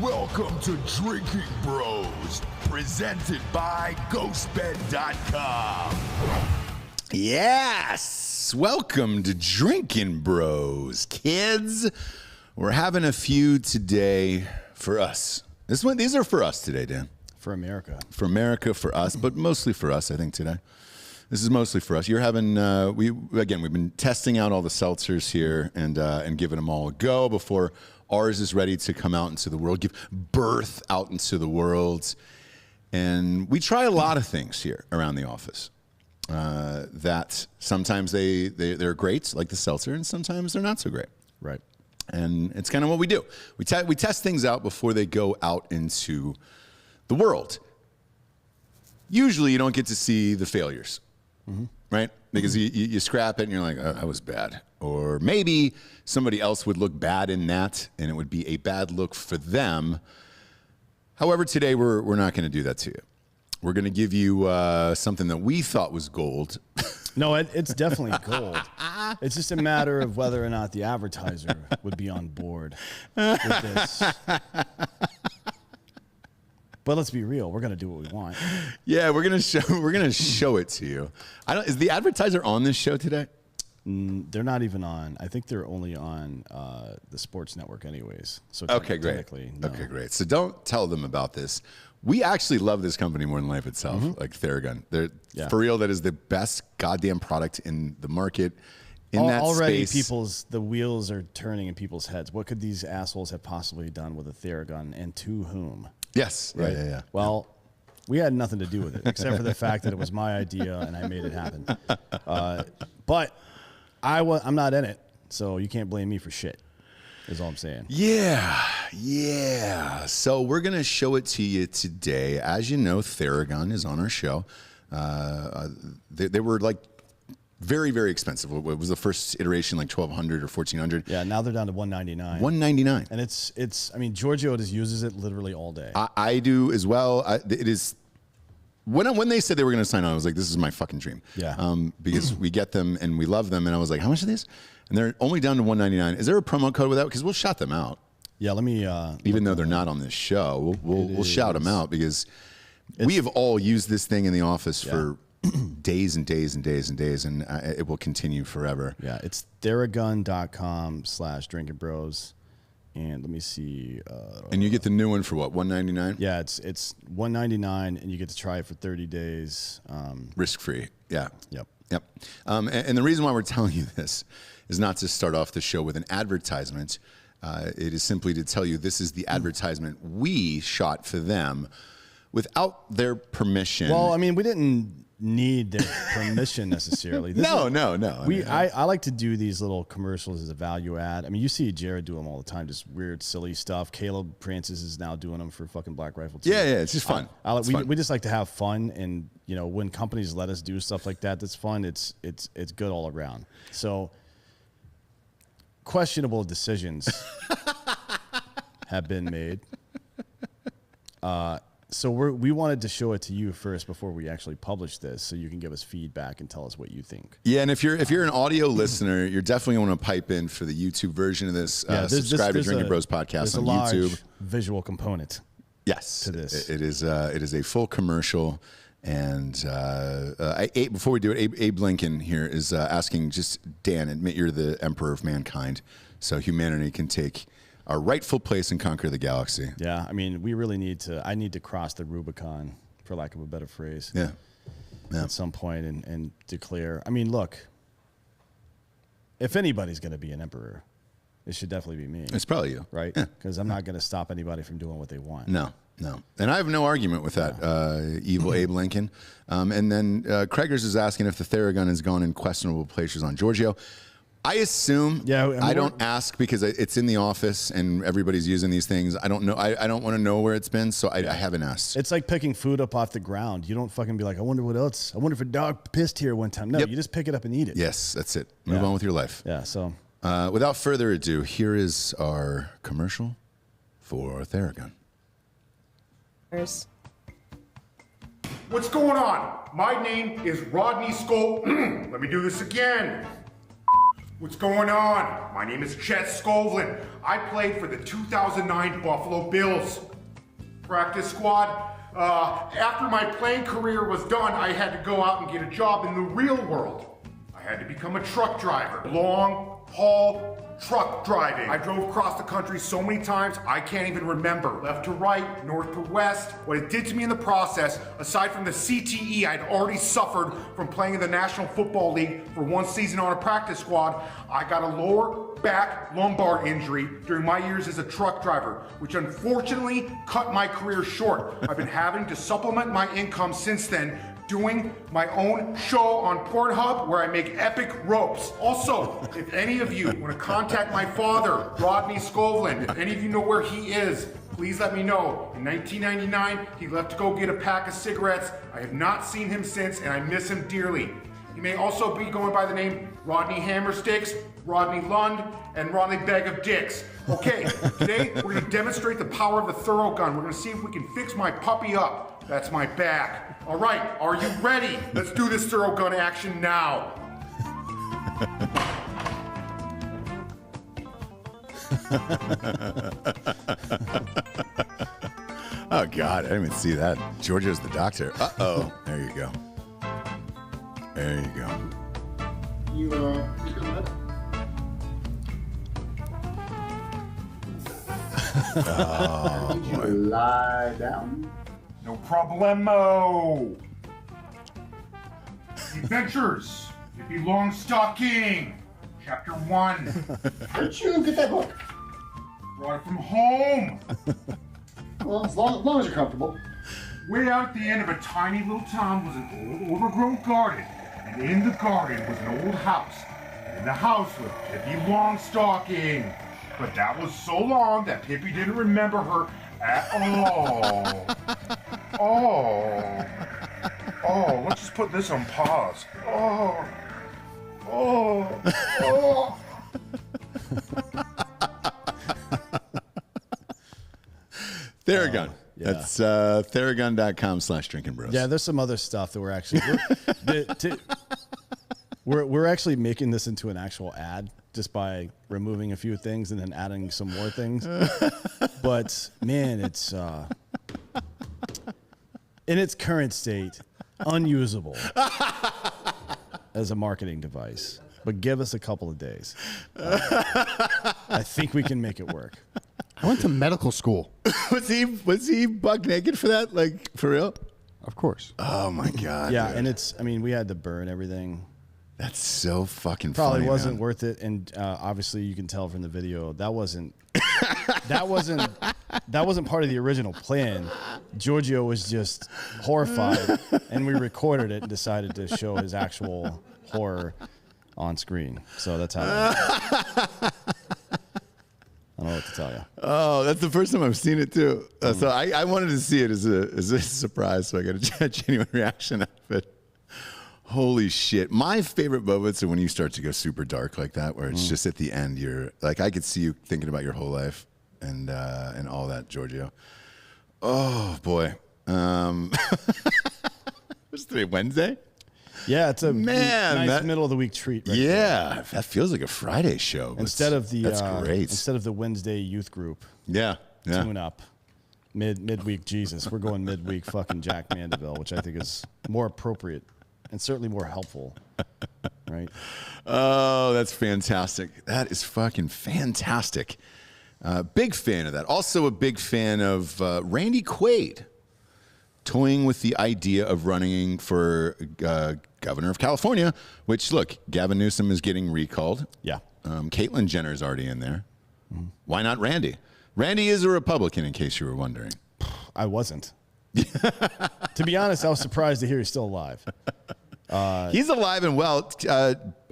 Welcome to Drinking Bros, presented by GhostBed.com. Yes! Welcome to Drinkin' Bros, kids. We're having a few today for us. These are for us today, Dan. For America. For America, for us, but mostly for us, I think, today. This is mostly for us. You're having, we've been testing out all the seltzers here and giving them all a go before ours is ready to come out into the world, give birth out into the world. And we try a lot of things here around the office that sometimes they're great, like the seltzer, and sometimes they're not so great. Right. And it's kind of what we do. We test things out before they go out into the world. Usually you don't get to see the failures, right? Because you scrap it and you're like, oh, that was bad. Or maybe somebody else would look bad in that and it would be a bad look for them. However, today we're not going to do that to you. We're going to give you something that we thought was gold. No, it's definitely gold. It's just a matter of whether or not the advertiser would be on board with this. But let's be real. We're going to do what we want. Yeah, we're going to show it to you. Is the advertiser on this show today? They're not even on. I think they're only on the sports network anyways. So okay, great. No. Okay, great. So don't tell them about this. We actually love this company more than life itself, like Theragun. For real, that is the best goddamn product in the market. Already the wheels are turning in people's heads. What could these assholes have possibly done with a Theragun, and to whom? Yes. Right? Yeah. Well, we had nothing to do with it, except for the fact that it was my idea and I made it happen. But I'm not in it, so you can't blame me for shit, is all I'm saying. Yeah. So we're going to show it to you today. As you know, Theragun is on our show. They were like very, very expensive. It was the first iteration like $1,200 or $1,400. Yeah, now they're down to $199. $199. And I mean, Giorgio just uses it literally all day. I do as well. It is... When they said they were going to sign on, I was like, this is my fucking dream. Yeah. Because we get them and we love them. And I was like, how much are these? And they're only down to $199. Is there a promo code with that? Because we'll shout them out. Yeah, let me... Even though they're not on this show, we'll shout them out because we have all used this thing in the office for days and days and days and days, and it will continue forever. Yeah, it's theragun.com/drinkingbros. And let me see. And you get the new one for what, $199? Yeah, it's $199, and you get to try it for 30 days. Risk-free, yeah. Yep. And the reason why we're telling you this is not to start off the show with an advertisement. It is simply to tell you this is the advertisement we shot for them without their permission. Well, I mean, we didn't need their permission necessarily. No. I like to do these little commercials as a value add. I mean, you see Jared do them all the time, just weird, silly stuff. Caleb Francis is now doing them for fucking Black Rifle too. Yeah, it's just fun. We just like to have fun, and you know, when companies let us do stuff like that, that's fun. It's good all around. So questionable decisions have been made. So we wanted to show it to you first before we actually publish this, so you can give us feedback and tell us what you think. Yeah, and if you're an audio listener, you're definitely going to pipe in for the YouTube version of this. Subscribe to Drinking Bros podcast on YouTube. Visual component. Yes, to this. It is a full commercial. And before we do it, Abe Lincoln here is asking, just Dan, admit you're the emperor of mankind, so humanity can take our rightful place and conquer the galaxy. Yeah, I mean, we really I need to cross the Rubicon, for lack of a better phrase. Yeah. At some point and declare. I mean, look, if anybody's going to be an emperor, it should definitely be me. It's probably you. Right? Because I'm not going to stop anybody from doing what they want. No. And I have no argument with that, evil Abe Lincoln. And then Craigers is asking if the Theragun has gone in questionable places on Giorgio. I assume. Yeah, I don't ask because it's in the office and everybody's using these things. I don't know. I don't want to know where it's been, so I haven't asked. It's like picking food up off the ground. You don't fucking be like, I wonder what else. I wonder if a dog pissed here one time. No, you just pick it up and eat it. Yes, that's it. Move on with your life. Yeah. So, without further ado, here is our commercial for Theragun. What's going on? My name is Rodney Skull. Let me do this again. What's going on? My name is Chet Skovlin. I played for the 2009 Buffalo Bills practice squad. After my playing career was done, I had to go out and get a job in the real world. I had to become a truck driver. Long haul truck driving. I drove across the country so many times, I can't even remember. Left to right, north to west. What it did to me in the process, aside from the CTE I'd already suffered from playing in the National Football League for one season on a practice squad, I got a lower back lumbar injury during my years as a truck driver, which unfortunately cut my career short. I've been having to supplement my income since then, doing my own show on Pornhub where I make epic ropes. Also, if any of you want to contact my father, Rodney Skovlin, if any of you know where he is, please let me know. In 1999, he left to go get a pack of cigarettes. I have not seen him since, and I miss him dearly. He may also be going by the name Rodney Hammersticks, Rodney Lund, and Rodney Bag of Dicks. Okay, today we're going to demonstrate the power of the thorough gun. We're going to see if we can fix my puppy up. That's my back. All right, are you ready? Let's do this thorough gun action now. Oh, God, I didn't even see that. Georgia's the doctor. Uh-oh. There you go. There you go. You good med? Oh, Did you lie down? No problemo. Adventures. It belongs stalking. Chapter 1. Where'd you get that book? Brought it from home. Well, as long as you're comfortable. Way out at the end of a tiny little town was an old overgrown garden. And in the garden was an old house. And in the house was Pippi Longstocking. But that was so long that Pippi didn't remember her at all. Oh, let's just put this on pause. Oh. Theragun. Yeah. That's theragun.com/drinkinbros. Yeah, there's some other stuff that we're actually we're actually making this into an actual ad just by removing a few things and then adding some more things. But man, it's in its current state unusable as a marketing device. But give us a couple of days. I think we can make it work. I went to medical school. Was he buck naked for that? Like, for real? Of course. Oh, my God. Yeah, dude. and we had to burn everything. That's so fucking Probably funny, wasn't man. worth it, and obviously you can tell from the video that wasn't that wasn't part of the original plan. Giorgio was just horrified, and we recorded it and decided to show his actual horror on screen. So that's how. I don't know what to tell you. Oh, that's the first time I've seen it too. So I wanted to see it as a surprise, so I got a genuine reaction of it. Holy shit. My favorite moments are when you start to go super dark like that, where it's just at the end, you're like, I could see you thinking about your whole life and all that, Giorgio. Oh, boy. What's today, Wednesday? Yeah, it's a Man, nice middle of the week treat. Right Yeah, that feels like a Friday show. but Instead of the that's great. instead of the Wednesday youth group, Yeah. tune up. Midweek Jesus. We're going midweek fucking Jack Mandeville, which I think is more appropriate and certainly more helpful. Right? Oh, that's fantastic. That is fucking fantastic. Big fan of that. Also a big fan of Randy Quaid toying with the idea of running for governor of California, which, look, Gavin Newsom is getting recalled. Yeah. Caitlyn Jenner's already in there. Why not Randy? Randy is a Republican, in case you were wondering. I wasn't. To be honest, I was surprised to hear he's still alive. He's alive and well.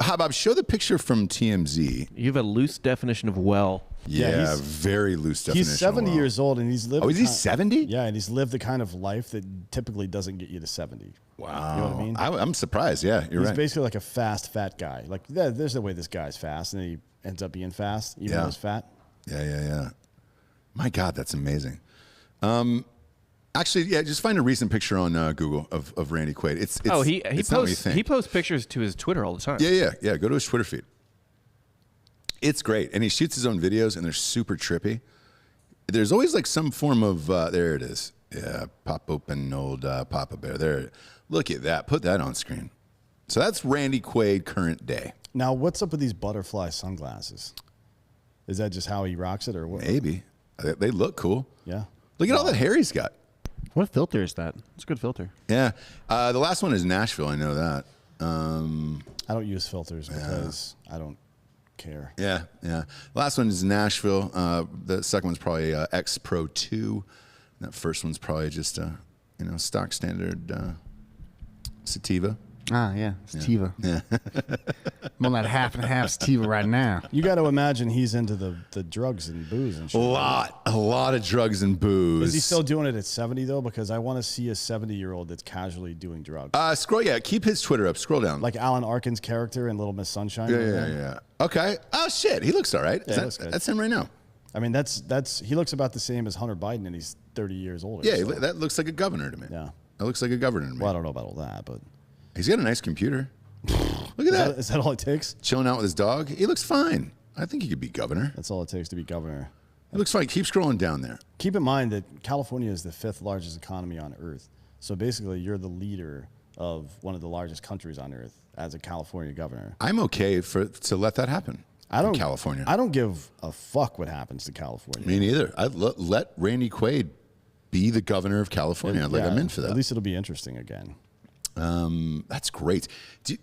Habab, show the picture from TMZ. You have a loose definition of well. Yeah, he's- very loose definition. He's 70 of years old, and he's lived. Oh, is he the kind- 70? Yeah, and he's lived the kind of life that typically doesn't get you to 70. Wow. You know what I mean? I'm surprised. Yeah, you're He's right. basically like a fast, fat guy. Like, there's no way this guy's fast, and then he ends up being fast, even though he's fat. Yeah. My God, that's amazing. Actually, yeah, just find a recent picture on Google of Randy Quaid. It's He it's not what you posts think. he posts pictures to his Twitter all the time. Yeah. Go to his Twitter feed. It's great. And he shoots his own videos, and they're super trippy. There's always like some form of, there it is. Yeah, pop open old Papa Bear. There. Look at that. Put that on screen. So that's Randy Quaid current day. Now, what's up with these butterfly sunglasses? Is that just how he rocks it or what? Maybe. They look cool. Yeah. Look at all that hair he's got. What filter is that? It's a good filter. Yeah. The last one is Nashville. I know that. I don't use filters because I don't care. Yeah. The last one is Nashville. The second one's probably X Pro 2. That first one's probably just a stock standard sativa. Ah, yeah. Sativa. Yeah. I'm on that half and half sativa right now. You got to imagine he's into the drugs and booze and shit. A lot of drugs and booze. Is he still doing it at 70 though? Because I want to see a 70-year-old that's casually doing drugs. Keep his Twitter up. Scroll down. Like Alan Arkin's character in Little Miss Sunshine. Yeah. Okay. Oh shit, he looks all right. Yeah, looks good. That's him right now. I mean, he looks about the same as Hunter Biden, and he's 30 years older. Yeah, so. that looks like a governor to me. Yeah. That looks like a governor to me. Well, I don't know about all that, but He's got a nice computer. Look at that. Is that all it takes? Chilling out with his dog. He looks fine. I think he could be governor. That's all it takes to be governor. He looks fine. Keep scrolling down there. Keep in mind that California is the 5th largest economy on Earth. So basically, you're the leader of one of the largest countries on Earth as a California governor. I'm okay to let that happen. In California. I don't give a fuck what happens to California. Me neither. I'd let Randy Quaid be the governor of California. I'm in for that. At least it'll be interesting again. That's great. Do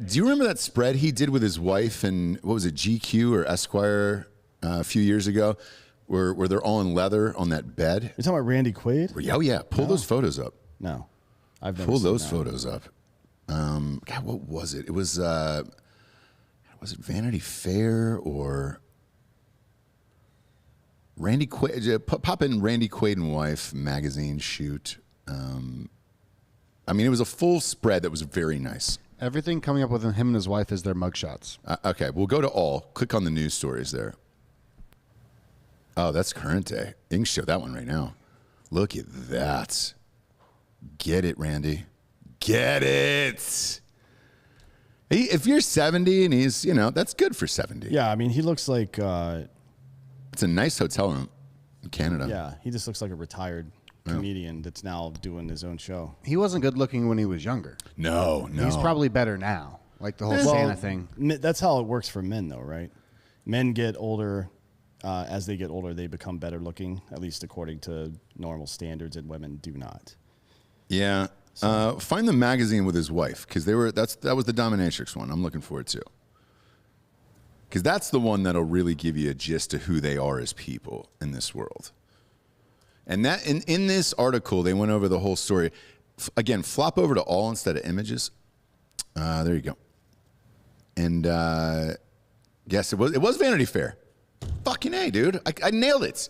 you remember that spread he did with his wife and what was it, GQ or Esquire a few years ago, where they're all in leather on that bed? You're talking about Randy Quaid? Oh yeah, pull those photos up. No, I've never pull seen those that. photos up. God, what was it? It was it Vanity Fair or Randy Quaid? Pop in Randy Quaid and wife magazine shoot. I mean, it was a full spread that was very nice. Everything coming up with him and his wife is their mugshots. Okay, we'll go to all. Click on the news stories there. Oh, that's current day. You can show that one right now. Look at that. Get it, Randy. Get it. If you're 70 and he's, that's good for 70. Yeah, I mean, he looks like... it's a nice hotel room in Canada. Yeah, he just looks like a retired comedian that's now doing his own show. He wasn't good looking when he was younger. No. He's probably better now. Like the whole Santa thing. That's how it works for men, though, right? Men get older. As they get older, they become better looking, at least according to normal standards, and women do not. Yeah. Find the magazine with his wife, because that was the dominatrix one. I'm looking forward to. Because that's the one that'll really give you a gist of who they are as people in this world. And that in this article, they went over the whole story. Again, flop over to all instead of images. There you go. And yes, it was Vanity Fair. Fucking A, dude. I nailed it.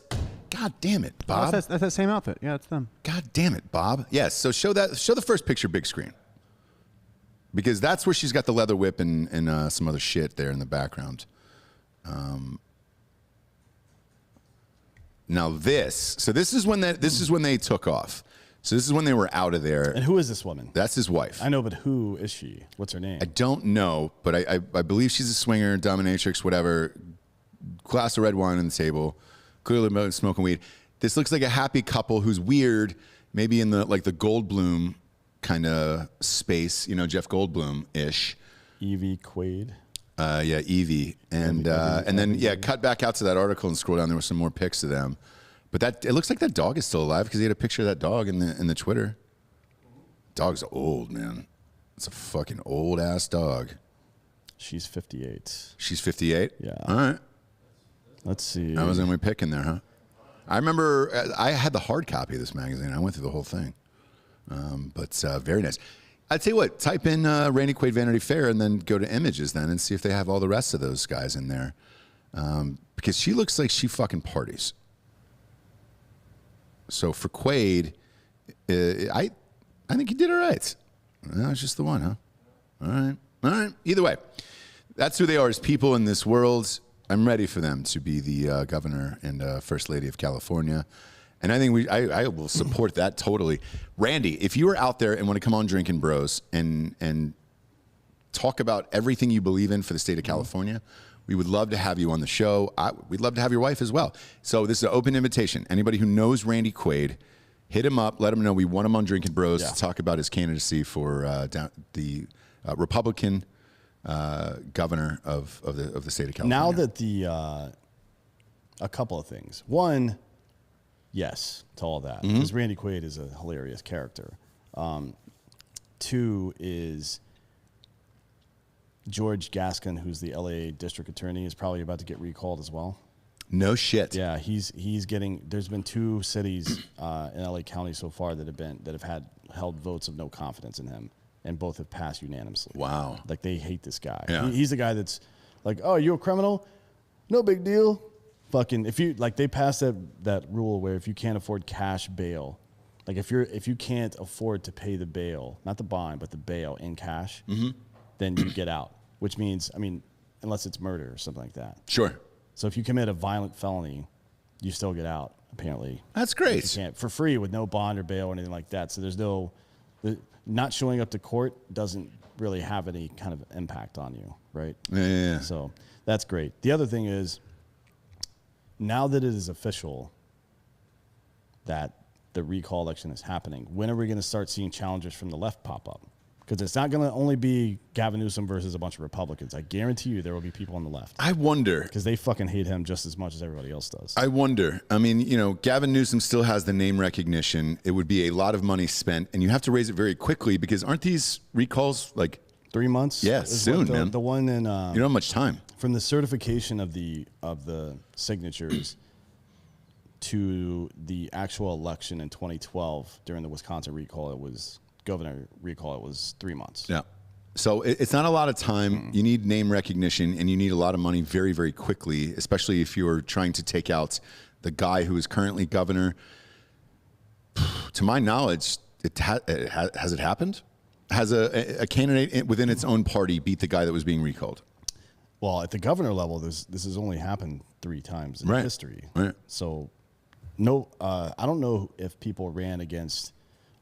God damn it, Bob. That's that same outfit. Yeah, it's them. God damn it, Bob. Yes, so show the first picture big screen. Because that's where she's got the leather whip and some other shit there in the background. Now this is when they took off. So this is when they were out of there. And who is this woman? That's his wife. I know, but who is she? What's her name? I don't know, but I believe she's a swinger, dominatrix, whatever. Glass of red wine on the table, clearly smoking weed. This looks like a happy couple who's weird, maybe in the Goldblum kind of space, Jeff Goldblum-ish. Evie Quaid. Yeah, Evie. And then cut back out to that article and scroll down. There were some more pics of them. But it looks like that dog is still alive because he had a picture of that dog in the Twitter. Dog's old, man. It's a fucking old ass dog. She's 58. She's 58? Yeah. All right. Let's see. I was going to be picking there, huh? I remember I had the hard copy of this magazine. I went through the whole thing. But very nice. I'd tell you what, type in Randy Quaid Vanity Fair and then go to images then and see if they have all the rest of those guys in there. Because she looks like she fucking parties. So for Quaid, I think he did all right. No, it's just the one, huh? All right. Either way, that's who they are as people in this world. I'm ready for them to be the governor and first lady of California. And I think I will support that totally. Randy, if you are out there and want to come on Drinkin' Bros and talk about everything you believe in for the state of California, We would love to have you on the show. We'd love to have your wife as well. So this is an open invitation. Anybody who knows Randy Quaid, hit him up. Let him know we want him on Drinkin' Bros to talk about his candidacy for the Republican governor of the state of California. Now that a couple of things. One, yes to all that, because Randy Quaid is a hilarious character. Two is George Gascon, who's the LA district attorney, is probably about to get recalled as well. No shit. Yeah, he's getting. There's been 2 cities in LA County so far that have held votes of no confidence in him, and both have passed unanimously. Wow. Like they hate this guy. Yeah. He's the guy that's like, oh, you a criminal? No big deal. Fucking if you like, they passed that rule where if you can't afford cash bail, like if you can't afford to pay the bail, not the bond, but the bail in cash, then you get out. Which means, I mean, unless it's murder or something like that. Sure. So if you commit a violent felony, you still get out, apparently. That's great. You can't, for free with no bond or bail or anything like that. So there's not showing up to court doesn't really have any kind of impact on you, right? Yeah. So that's great. The other thing is, now that it is official that the recall election is happening, when are we going to start seeing challengers from the left pop up? Because it's not going to only be Gavin Newsom versus a bunch of Republicans. I guarantee you there will be people on the left. I wonder. Because they fucking hate him just as much as everybody else does. I wonder. I mean, Gavin Newsom still has the name recognition. It would be a lot of money spent, and you have to raise it very quickly because aren't these recalls like 3 months? Yeah, soon, man. The one in you don't have much time. From the certification of the signatures to the actual election in 2012 during the Wisconsin recall, governor recall, it was 3 months. Yeah. So it's not a lot of time. You need name recognition, and you need a lot of money very, very quickly, especially if you're trying to take out the guy who is currently governor. To my knowledge, has it happened? Has a candidate within its own party beat the guy that was being recalled? Well, at the governor level, this has only happened 3 times in history. Right. So, no, I don't know if people ran against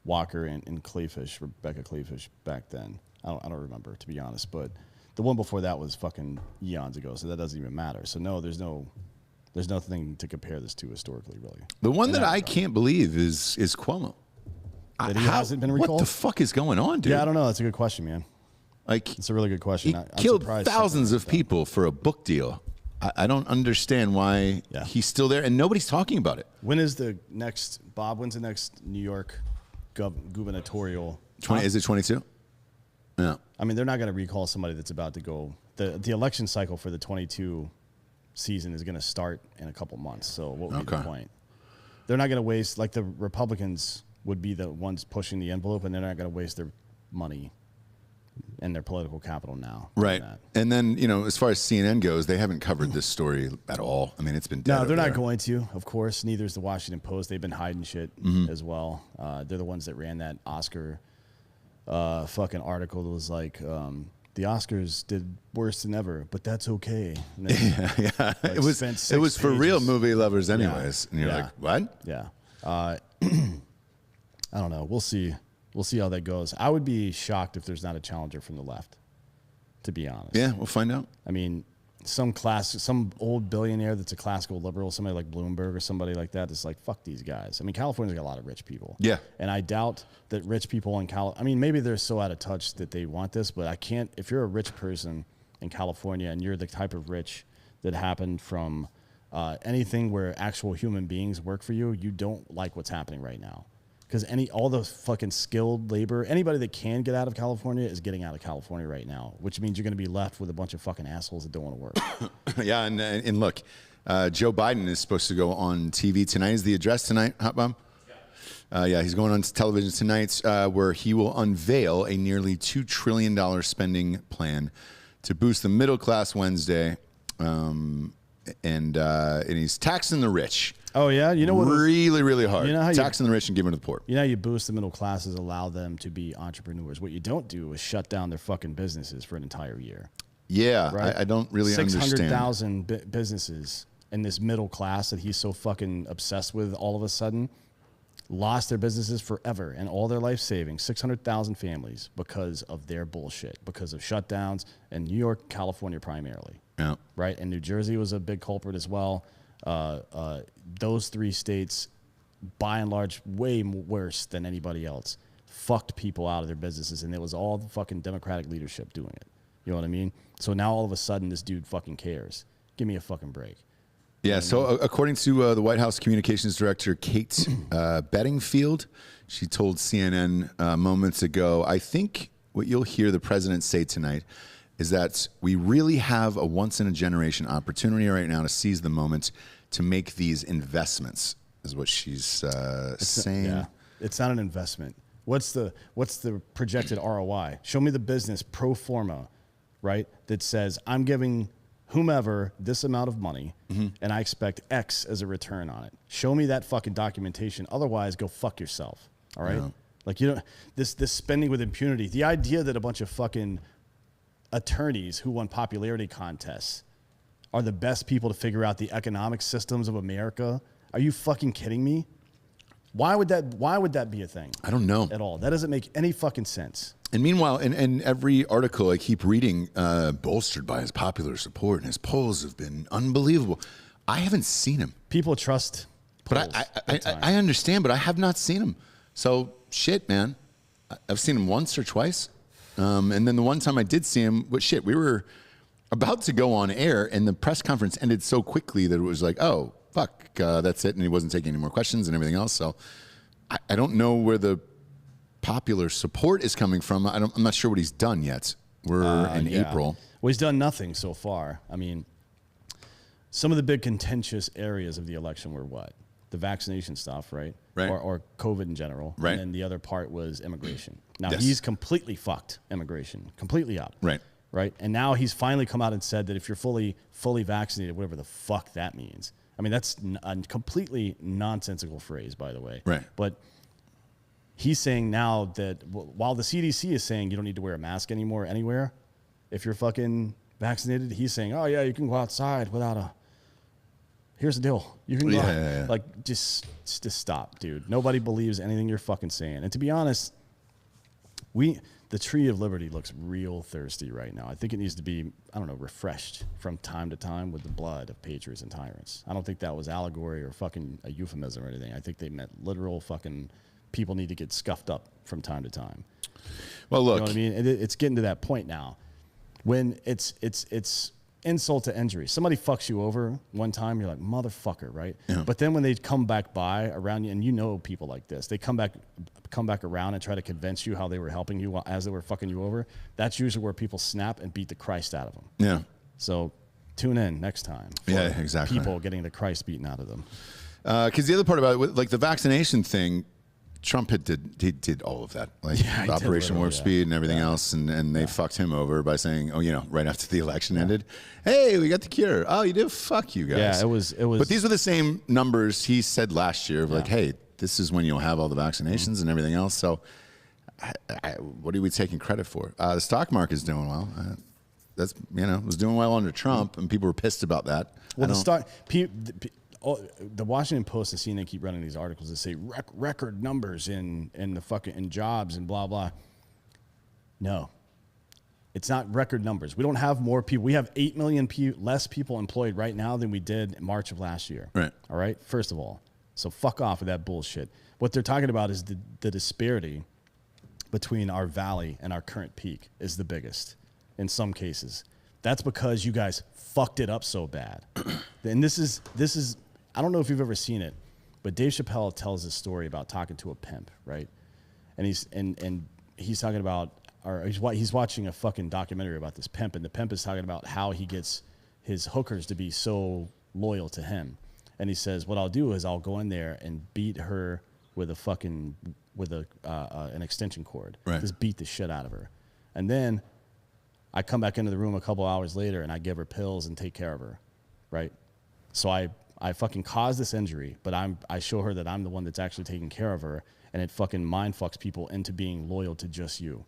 Walker and Rebecca Clayfish back then. I don't remember, to be honest. But the one before that was fucking eons ago, so that doesn't even matter. So no, there's nothing to compare this to historically, really. The one that I can't believe is Cuomo. That he hasn't been recalled? What the fuck is going on, dude? Yeah, I don't know. That's a good question, man. Like, it's a really good question. He killed thousands of people for a book deal. I don't understand why he's still there, and nobody's talking about it. When's the next New York gubernatorial? Is it 22? Yeah. I mean, they're not going to recall somebody that's about to go. The election cycle for the 22 season is going to start in a couple months. So what would be the point? They're not going to waste, like the Republicans would be the ones pushing the envelope, and they're not going to waste their money and their political capital now. Right. And then, as far as CNN goes, they haven't covered this story at all. I mean, it's been dead. No, they're not going to, of course. Neither is the Washington Post. They've been hiding shit as well. They're the ones that ran that Oscar fucking article that was like, the Oscars did worse than ever, but that's okay. And then, yeah. Like, it was for real movie lovers anyways. And you're like, what? Yeah. I don't know. We'll see. We'll see how that goes. I would be shocked if there's not a challenger from the left, to be honest. Yeah, we'll find out. I mean, some old billionaire that's a classical liberal, somebody like Bloomberg or somebody like that, is like, fuck these guys. I mean, California's got a lot of rich people. Yeah. And I doubt that rich people in I mean, maybe they're so out of touch that they want this, but if you're a rich person in California and you're the type of rich that happened from anything where actual human beings work for you, you don't like what's happening right now. Because all the fucking skilled labor, anybody that can get out of California is getting out of California right now, which means you're going to be left with a bunch of fucking assholes that don't want to work. Yeah, and look, Joe Biden is supposed to go on TV tonight. Is the address tonight, Hot Bomb? Yeah, he's going on television tonight where he will unveil a nearly $2 trillion spending plan to boost the middle class Wednesday, and he's taxing the rich. Oh, yeah? You know what? Really hard. You know how taxing the rich and giving to the poor. You know how you boost the middle classes, allow them to be entrepreneurs. What you don't do is shut down their fucking businesses for an entire year. Yeah, right? I don't really understand. 600,000 businesses in this middle class that he's so fucking obsessed with all of a sudden lost their businesses forever and all their life savings, 600,000 families, because of their bullshit, because of shutdowns in New York, California primarily. Yeah. Right? And New Jersey was a big culprit as well. Those 3 states, by and large, way worse than anybody else, fucked people out of their businesses, and it was all the fucking Democratic leadership doing it. You know what I mean? So now all of a sudden, this dude fucking cares. Give me a fucking break. Yeah, so according to the White House Communications Director, Kate Bedingfield, she told CNN moments ago, I think what you'll hear the president say tonight is that we really have a once-in-a-generation opportunity right now to seize the moment to make these investments, is what she's saying. Yeah, it's not an investment. What's the projected ROI? Show me the business pro forma, right, that says I'm giving whomever this amount of money and I expect X as a return on it. Show me that fucking documentation. Otherwise, go fuck yourself. All right? Yeah. Like, you know, this spending with impunity. The idea that a bunch of fucking attorneys who won popularity contests are the best people to figure out the economic systems of America. Are you fucking kidding me? Why would that be a thing? I don't know. At all. That doesn't make any fucking sense. And meanwhile, in every article I keep reading, bolstered by his popular support, and his polls have been unbelievable. I haven't seen him. People trust polls. But I understand, but I have not seen him. So, shit, man. I've seen him once or twice. And then the one time I did see him, we were about to go on air, and the press conference ended so quickly that it was like, oh, fuck, that's it. And he wasn't taking any more questions and everything else. So I don't know where the popular support is coming from. I'm not sure what he's done yet. We're in April. Well, he's done nothing so far. I mean, some of the big contentious areas of the election were what? The vaccination stuff, right? Right. Or COVID in general. Right. And then the other part was immigration. Now, Yes. he's completely fucked immigration, completely up. Right. Right. And now he's finally come out and said that if you're fully vaccinated, whatever the fuck that means. I mean, that's a completely nonsensical phrase, by the way. Right. But he's saying now that while the CDC is saying you don't need to wear a mask anymore anywhere, if you're fucking vaccinated, he's saying, oh, yeah, you can go outside without a... Here's the deal. You can go Yeah. Like, just stop, dude. Nobody believes anything you're fucking saying. And to be honest, the Tree of Liberty looks real thirsty right now. I think it needs to be, I don't know, refreshed from time to time with the blood of patriots and tyrants. I don't think that was allegory or fucking a euphemism or anything. I think they meant literal fucking people need to get scuffed up from time to time. Well, look. You know what I mean? It's getting to that point now when it's insult to injury. Somebody fucks you over one time, you're like, motherfucker, right? Yeah. But then when they come back by around you, and you know people like this, they come back around and try to convince you how they were helping you as they were fucking you over. That's usually where people snap and beat the Christ out of them. Yeah. So tune in next time for Yeah, exactly. people getting the Christ beaten out of them. Because the other part about it, like the vaccination thing, Trump did all of that, like Operation Warp Speed and everything else, and they fucked him over by saying, oh, you know, right after the election ended, hey, we got the cure. Oh, you did? Fuck you guys. Yeah, it was. But these were the same numbers he said last year of like, hey, this is when you'll have all the vaccinations and everything else. So what are we taking credit for? The stock market's doing well. That's, you know, it was doing well under Trump, and people were pissed about that. Well, the Washington Post and CNN keep running these articles that say record numbers in jobs and blah blah. No, it's not record numbers. We don't have more people. We have 8 million less people employed right now than we did in March of last year. Right. All right. First of all, so fuck off with that bullshit. What they're talking about is the disparity between our valley and our current peak is the biggest in some cases. That's because you guys fucked it up so bad. And this is. I don't know if you've ever seen it, but Dave Chappelle tells this story about talking to a pimp, right? And he's talking about, or he's watching a fucking documentary about this pimp, and the pimp is talking about how he gets his hookers to be so loyal to him. And he says, what I'll do is I'll go in there and beat her with an extension cord. Right. Just beat the shit out of her. And then I come back into the room a couple hours later and I give her pills and take care of her, right? So I fucking caused this injury, but I show her that I'm the one that's actually taking care of her, and it fucking mind fucks people into being loyal to just you.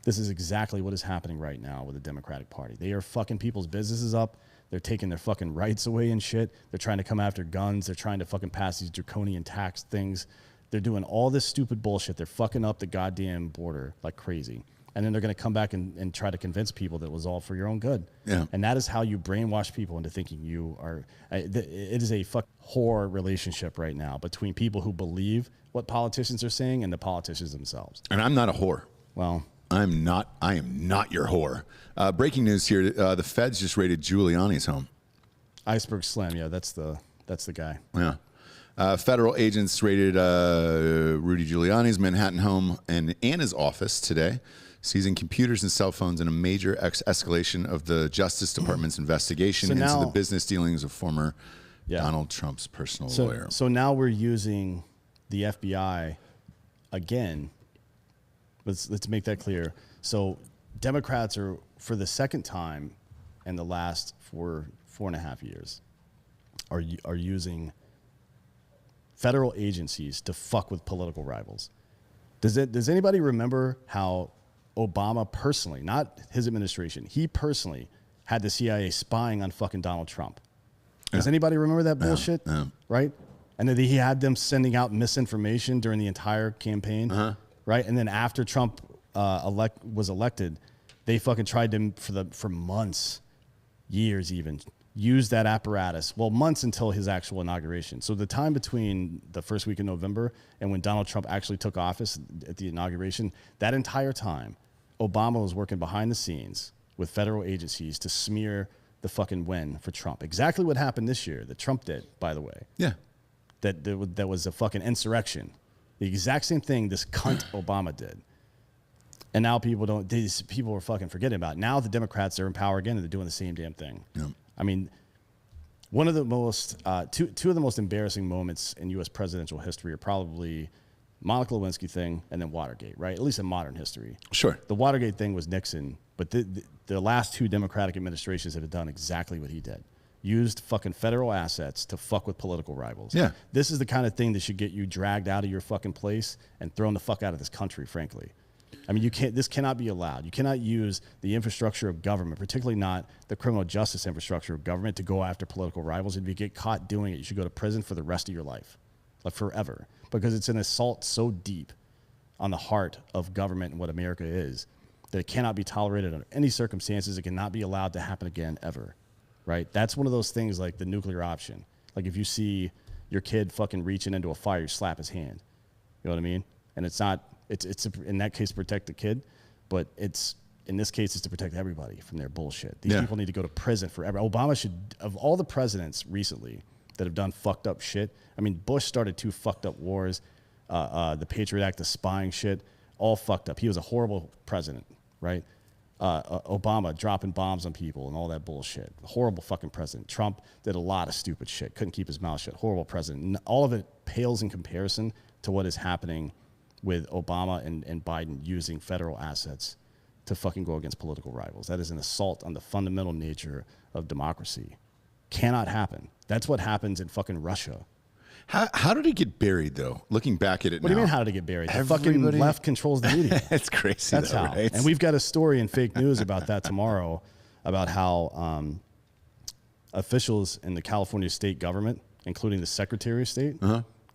This is exactly what is happening right now with the Democratic Party. They are fucking people's businesses up. They're taking their fucking rights away and shit. They're trying to come after guns. They're trying to fucking pass these draconian tax things. They're doing all this stupid bullshit. They're fucking up the goddamn border like crazy. And then they're going to come back and try to convince people that it was all for your own good. Yeah. And that is how you brainwash people into thinking you are. It is a whore relationship right now between people who believe what politicians are saying and the politicians themselves. And I'm not a whore. Well, I am not your whore. Breaking news here: the feds just raided Giuliani's home. Iceberg Slim, yeah, that's the guy. Yeah. Federal agents raided Rudy Giuliani's Manhattan home and Anna's office today, seizing computers and cell phones in a major escalation of the Justice Department's investigation into the business dealings of former Donald Trump's personal lawyer. So now we're using the FBI again. Let's make that clear. So Democrats are, for the second time in the last 4.5 years, are using federal agencies to fuck with political rivals. Does anybody remember how Obama personally, not his administration, he personally had the CIA spying on fucking Donald Trump? Does anybody remember that bullshit? Right? And then he had them sending out misinformation during the entire campaign. Right? And then after Trump was elected, they fucking tried to, for months, years even, use that apparatus. Well, months until his actual inauguration. So the time between the first week in November and when Donald Trump actually took office at the inauguration, that entire time, Obama was working behind the scenes with federal agencies to smear the fucking win for Trump. Exactly what happened this year that Trump did, by the way. Yeah. That was a fucking insurrection. The exact same thing this cunt Obama did. And now people are fucking forgetting about it. Now the Democrats are in power again and they're doing the same damn thing. Yeah. I mean, one of the most, two of the most embarrassing moments in U.S. presidential history are probably Monica Lewinsky thing and then Watergate, right? At least in modern history. Sure. The Watergate thing was Nixon, but the last two Democratic administrations have done exactly what he did. Used fucking federal assets to fuck with political rivals. Yeah. This is the kind of thing that should get you dragged out of your fucking place and thrown the fuck out of this country, frankly. I mean, this cannot be allowed. You cannot use the infrastructure of government, particularly not the criminal justice infrastructure of government, to go after political rivals. If you get caught doing it, you should go to prison for the rest of your life, like forever, because it's an assault so deep on the heart of government and what America is that it cannot be tolerated under any circumstances. It cannot be allowed to happen again ever. Right? That's one of those things like the nuclear option. Like if you see your kid fucking reaching into a fire, you slap his hand. You know what I mean? And it's in that case, protect the kid, but in this case, it's to protect everybody from their bullshit. These people need to go to prison forever. Obama should, of all the presidents recently that have done fucked up shit, I mean, Bush started 2 fucked up wars, the Patriot Act, the spying shit, all fucked up. He was a horrible president, right? Obama dropping bombs on people and all that bullshit. Horrible fucking president. Trump did a lot of stupid shit. Couldn't keep his mouth shut. Horrible president. All of it pales in comparison to what is happening with Obama and Biden using federal assets to fucking go against political rivals. That is an assault on the fundamental nature of democracy. Cannot happen. That's what happens in fucking Russia. How did it get buried, though? Looking back at it What now. do you mean, how did it get buried? The fucking left controls the media. It's crazy, That's though, how. right? And we've got a story in fake news about that tomorrow, about how officials in the California state government, including the Secretary of State,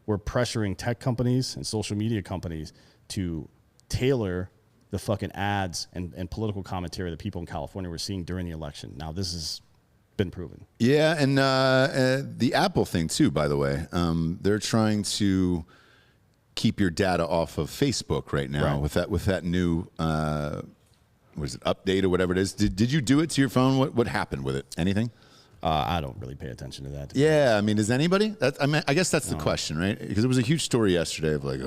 were pressuring tech companies and social media companies to tailor the fucking ads and political commentary that people in California were seeing during the election. Now, this has been proven. Yeah, and the Apple thing too, by the way. They're trying to keep your data off of Facebook right now with that new what is it, update or whatever it is. Did you do it to your phone? What happened with it? Anything? I don't really pay attention to that. Yeah, I mean, does anybody? I guess that's the question, right? Because it was a huge story yesterday of like,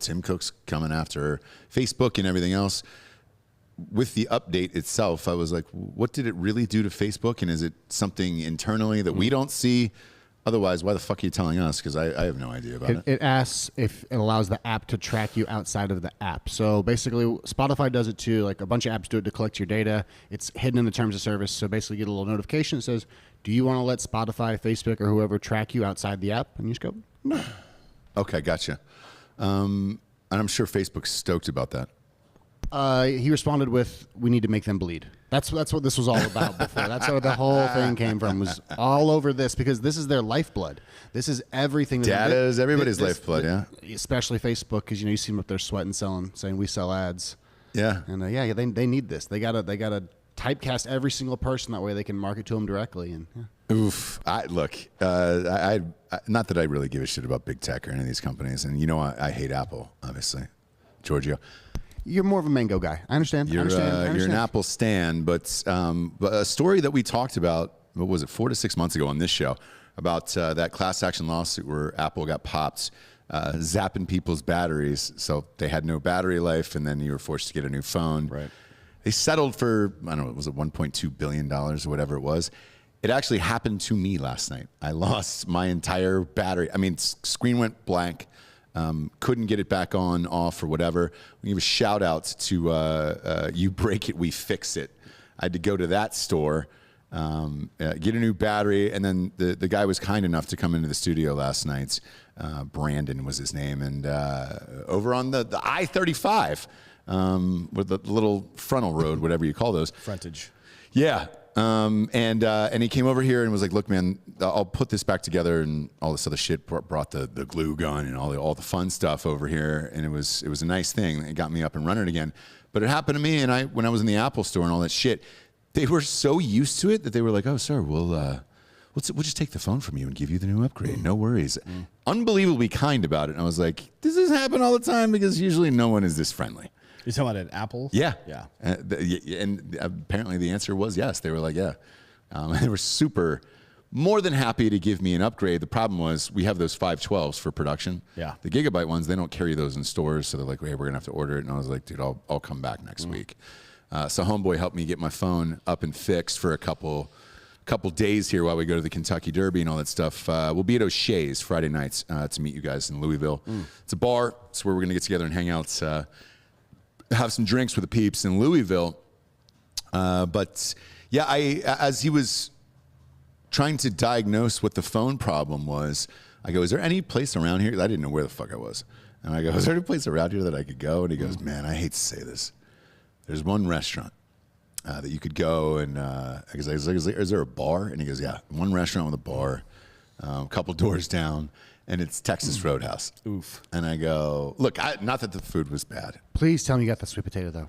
Tim Cook's coming after Facebook and everything else. With the update itself, I was like, what did it really do to Facebook? And is it something internally that we don't see? Otherwise, why the fuck are you telling us? Because I have no idea about it. It asks if it allows the app to track you outside of the app. So basically, Spotify does it too. Like a bunch of apps do it to collect your data. It's hidden in the terms of service. So basically, you get a little notification that says, do you want to let Spotify, Facebook, or whoever track you outside the app? And you just go, no. Okay, gotcha. And I'm sure Facebook's stoked about that. He responded with, we need to make them bleed. That's what this was all about before. That's where the whole thing came from, was all over this, because this is their lifeblood. This is everything. Data is everybody's lifeblood, yeah. Especially Facebook, because you see them up there sweating, saying we sell ads. Yeah. And they need this. They gotta typecast every single person, that way they can market to them directly. And Oof. I not that I really give a shit about big tech or any of these companies, and I hate Apple, obviously. Giorgio, you're more of a Mango guy. I understand. you're an Apple stan, but a story that we talked about, what was it, 4 to 6 months ago on this show, about that class action lawsuit where Apple got popped, zapping people's batteries, so they had no battery life, and then you were forced to get a new phone. Right. They settled for, I don't know, was it $1.2 billion or whatever it was? It actually happened to me last night. I lost my entire battery. I mean, screen went blank. Couldn't get it back on, off, or whatever. We give a shout out to You Break It, We Fix It. I had to go to that store, get a new battery, and then the guy was kind enough to come into the studio last night. Brandon was his name, and over on the I-35, with the little frontal road, whatever you call those. Frontage. Yeah. And he came over here and was like, look, man, I'll put this back together, and all this other shit, brought the glue gun and all the fun stuff over here. And it was a nice thing. It got me up and running again. But it happened to me, and when I was in the Apple store and all that shit, they were so used to it that they were like, oh, sir, we'll just take the phone from you and give you the new upgrade. No worries. Unbelievably kind about it. And I was like, does this happen all the time? Because usually no one is this friendly. You're talking about at Apple? Yeah. Yeah. And apparently the answer was yes. They were like, yeah. They were more than happy to give me an upgrade. The problem was we have those 512s for production. Yeah. The gigabyte ones, they don't carry those in stores. So they're like, hey, we're going to have to order it. And I was like, dude, I'll come back next week. So homeboy helped me get my phone up and fixed for a couple days here while we go to the Kentucky Derby and all that stuff. We'll be at O'Shea's Friday nights to meet you guys in Louisville. It's a bar. It's where we're going to get together and hang out, have some drinks with the peeps in Louisville. But yeah, as he was trying to diagnose what the phone problem was, I go, is there any place around here? I didn't know where the fuck I was. And I go, is there any place around here that I could go? And he goes, man, I hate to say this. There's one restaurant that you could go, and I was like, is there a bar? And he goes, yeah, one restaurant with a bar, a couple doors down, and it's Texas Roadhouse. Oof. And I go, look, not that the food was bad. please tell me you got the sweet potato though.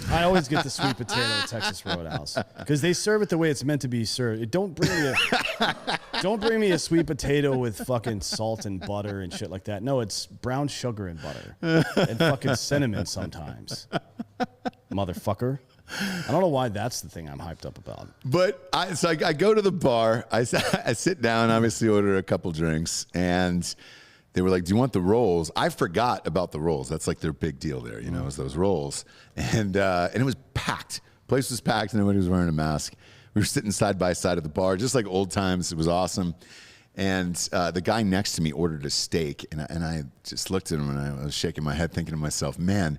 I always get the sweet potato at Texas Roadhouse because they serve it the way it's meant to be served. Don't bring me a sweet potato with fucking salt and butter and shit like that. No, it's brown sugar and butter and fucking cinnamon sometimes, motherfucker. I don't know why that's the thing I'm hyped up about. But I go to the bar. I sit down, obviously order a couple drinks, and they were like, do you want the rolls? I forgot about the rolls. That's like their big deal there, is those rolls. And it was packed. Place was packed, and nobody was wearing a mask. We were sitting side by side at the bar, just like old times. It was awesome. And the guy next to me ordered a steak, and I just looked at him, and I was shaking my head thinking to myself, man,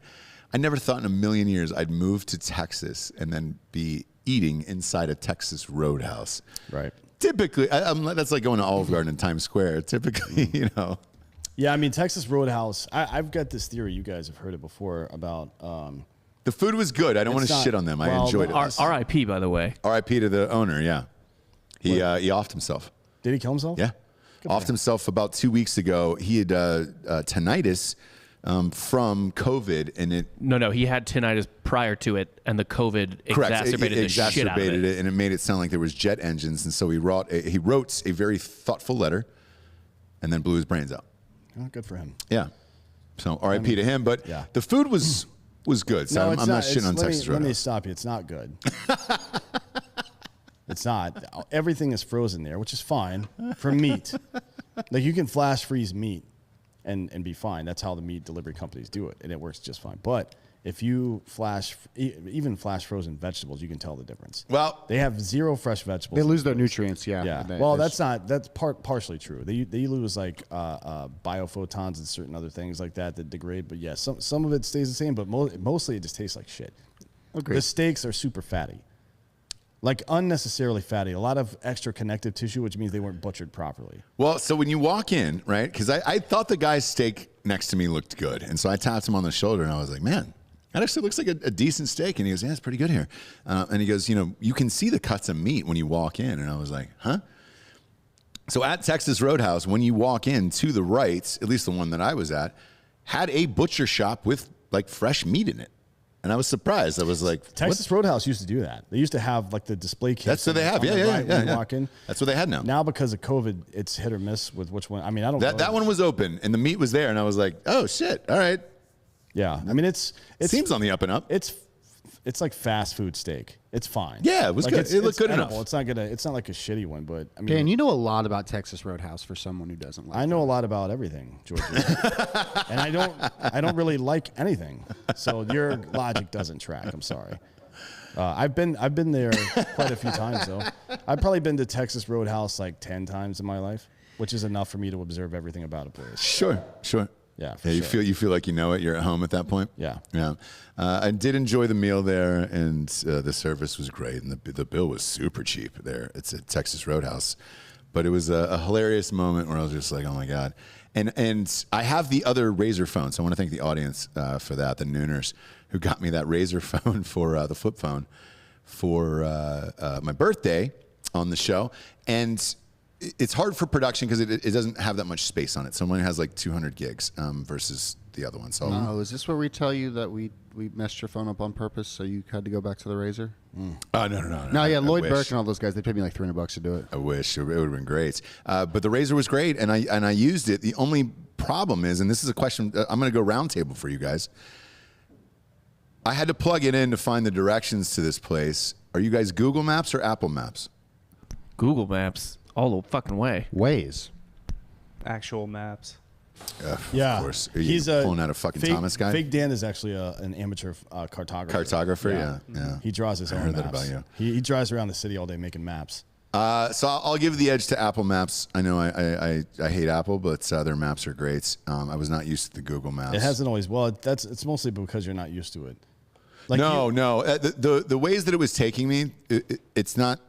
I never thought in a million years I'd move to Texas and then be eating inside a Texas Roadhouse. Right. Typically, that's like going to Olive Garden in Times Square. Typically, Yeah, I mean, Texas Roadhouse, I've got this theory, you guys have heard it before, about... the food was good. I don't want to shit on them. I enjoyed it. R.I.P., by the way. R.I.P. to the owner, yeah. He offed himself. Did he kill himself? Yeah. Offed himself about 2 weeks ago. He had tinnitus from COVID, and it... No, he had tinnitus prior to it, and the COVID exacerbated the shit out of it. And it made it sound like there was jet engines, and so he wrote a very thoughtful letter and then blew his brains out. Oh, good for him. Yeah. So R.I.P. to him, but yeah. the food was good. So I'm not shitting on Texas Roadhouse. Let me stop you. It's not good. It's not. Everything is frozen there, which is fine for meat. Like you can flash freeze meat and be fine. That's how the meat delivery companies do it, and it works just fine. But if you even flash frozen vegetables, you can tell the difference. Well, they have zero fresh vegetables. They lose their nutrients, yeah. Yeah. Well, that's partially true. They lose like biophotons and certain other things like that degrade. But yeah, some of it stays the same, but mostly it just tastes like shit. Agreed. The steaks are super fatty. Like unnecessarily fatty, a lot of extra connective tissue, which means they weren't butchered properly. Well, so when you walk in, right, because I thought the guy's steak next to me looked good. And so I tapped him on the shoulder, and I was like, man, that actually looks like a decent steak. And he goes, yeah, it's pretty good here. And he goes, you can see the cuts of meat when you walk in. And I was like, huh? So at Texas Roadhouse, when you walk in to the right, at least the one that I was at, had a butcher shop with like fresh meat in it. And I was surprised. I was like, Texas Roadhouse used to do that. They used to have like the display case. That's what they have. Yeah. Walk in. That's what they had now. Now because of COVID, it's hit or miss with which one. I mean, I don't know. That one was open and the meat was there, and I was like, oh shit, all right. Yeah, I mean, it seems on the up and up. It's like fast food steak. It's fine. Yeah, it was good. It looked good edible. enough. It's not like a shitty one, but I mean, Dan, you know a lot about Texas Roadhouse for someone who doesn't like. I know a lot about everything, Georgia, and I don't really like anything. So your logic doesn't track. I'm sorry. I've been there quite a few times though. I've probably been to Texas Roadhouse like 10 times in my life, which is enough for me to observe everything about a place. Sure. Yeah, sure. You feel like you know it. You're at home at that point. Yeah. I did enjoy the meal there, and the service was great, and the bill was super cheap there. It's at Texas Roadhouse, but it was a hilarious moment where I was just like, oh my god. And I have the other Razr phone, so I want to thank the audience for that, the Nooners, who got me that Razr phone for the flip phone for my birthday on the show, and it's hard for production because it doesn't have that much space on it. So one has like 200 gigs versus the other one. So is this where we tell you that we messed your phone up on purpose so you had to go back to the Razr? No. No, yeah, Lloyd Burke and all those guys, they paid me like $300 to do it. I wish. It would have been great. But the Razr was great, and I used it. The only problem is, and this is a question, I'm going to go round table for you guys. I had to plug it in to find the directions to this place. Are you guys Google Maps or Apple Maps? Google Maps. All the fucking way. Waze. Actual maps. Yeah, of course. Are you pulling out a fucking Thomas guy? Fake Dan is actually an amateur cartographer. Yeah. He draws his own heard maps. that about you. He drives around the city all day making maps. So I'll give the edge to Apple Maps. I know I hate Apple, but their maps are great. I was not used to the Google Maps. It hasn't always. Well, it's mostly because you're not used to it. Like no. The ways that it was taking me, it's not.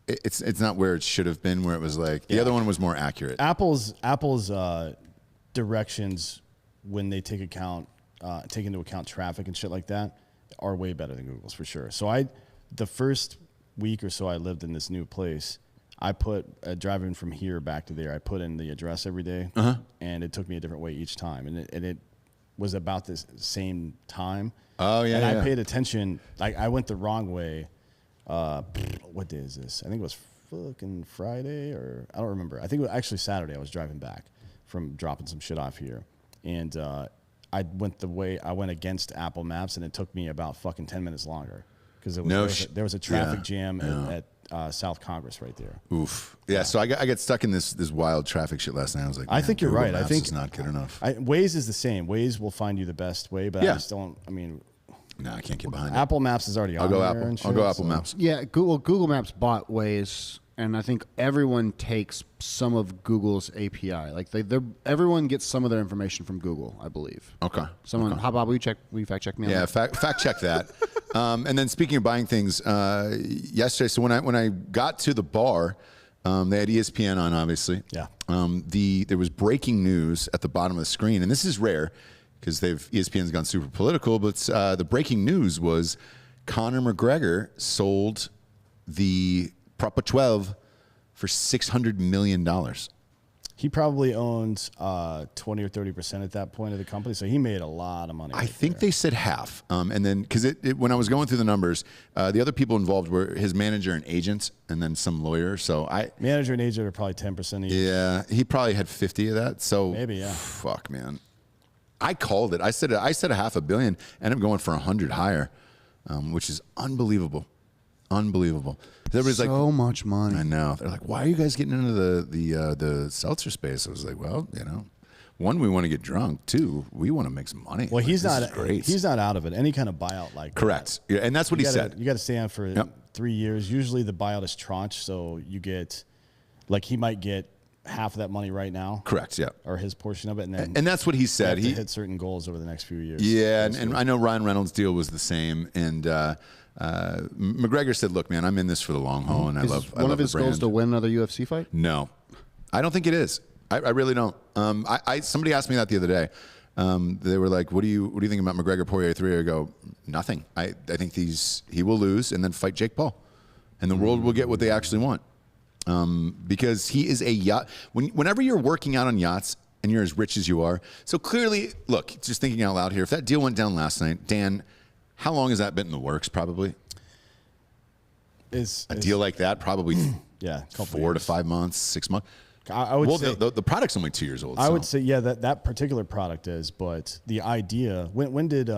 It's not where it should have been. Where it was like the other one was more accurate. Apple's directions when they take into account traffic and shit like that are way better than Google's for sure. So the first week or so I lived in this new place, I put driving from here back to there. I put in the address every day, and it took me a different way each time, and it was about the same time. Oh yeah, and I paid attention. I went the wrong way. What day is this? I think it was fucking Friday, or I don't remember. I think it was actually Saturday. I was driving back from dropping some shit off here, and I went against Apple Maps, and it took me about fucking 10 minutes longer because there was a traffic jam at South Congress right there. Oof. Yeah. So I got stuck in this wild traffic shit last night. I was like, I think you're right. Maps I think it's not good enough. Waze is the same. Waze will find you the best way, but I just don't. I mean. No, I can't get behind it. Apple Maps is already on there. I'll go Apple Maps. Yeah, Google Maps bought Waze, and I think everyone takes some of Google's API. Like everyone gets some of their information from Google, I believe. Okay. How about will you fact check me on that? Yeah, fact check that. And then speaking of buying things, yesterday, so when I got to the bar, they had ESPN on, obviously. Yeah. There was breaking news at the bottom of the screen, and this is rare because ESPN's gone super political, but the breaking news was Conor McGregor sold the Proper 12 for $600 million. He probably owned 20 or 30% at that point of the company, so he made a lot of money. I think they said half. And then, because when I was going through the numbers, the other people involved were his manager and agent, and then some lawyer. So manager and agent are probably 10% each. Yeah, he probably had 50 of that. So maybe, yeah. Fuck, man. I called it. I said a $500 million. Ended up going for 100 higher, which is unbelievable. Unbelievable. Everybody's so much money. I know. They're like, why are you guys getting into the seltzer space? I was like, well, one, we want to get drunk. Two, we want to make some money. Well, he's not out of it. Any kind of buyout like correct. That. Yeah, and that's what he said. You got to stay on for 3 years. Usually the buyout is tranche, so you get, like, he might get half of that money right now. Correct. Yeah. Or his portion of it, and that's what he said. He hit certain goals over the next few years. Yeah, and I know Ryan Reynolds' deal was the same, and McGregor said, "Look, man, I'm in this for the long haul, and I love one of his goals to win another UFC fight." No, I don't think it is. I really don't. Somebody asked me that the other day. They were like, "What do you think about McGregor Poirier 3?" I go, "Nothing. I think he will lose and then fight Jake Paul, and the world will get what they actually want." Because he is a yacht. Whenever you're working out on yachts and you're as rich as you are, so clearly, look, just thinking out loud here, if that deal went down last night, Dan, How long has that been in the works? Probably Is a deal like that. Probably yeah, 4 to 5 months, 6 months. I would say the product's only 2 years old. I would say that particular product is, but the idea. When did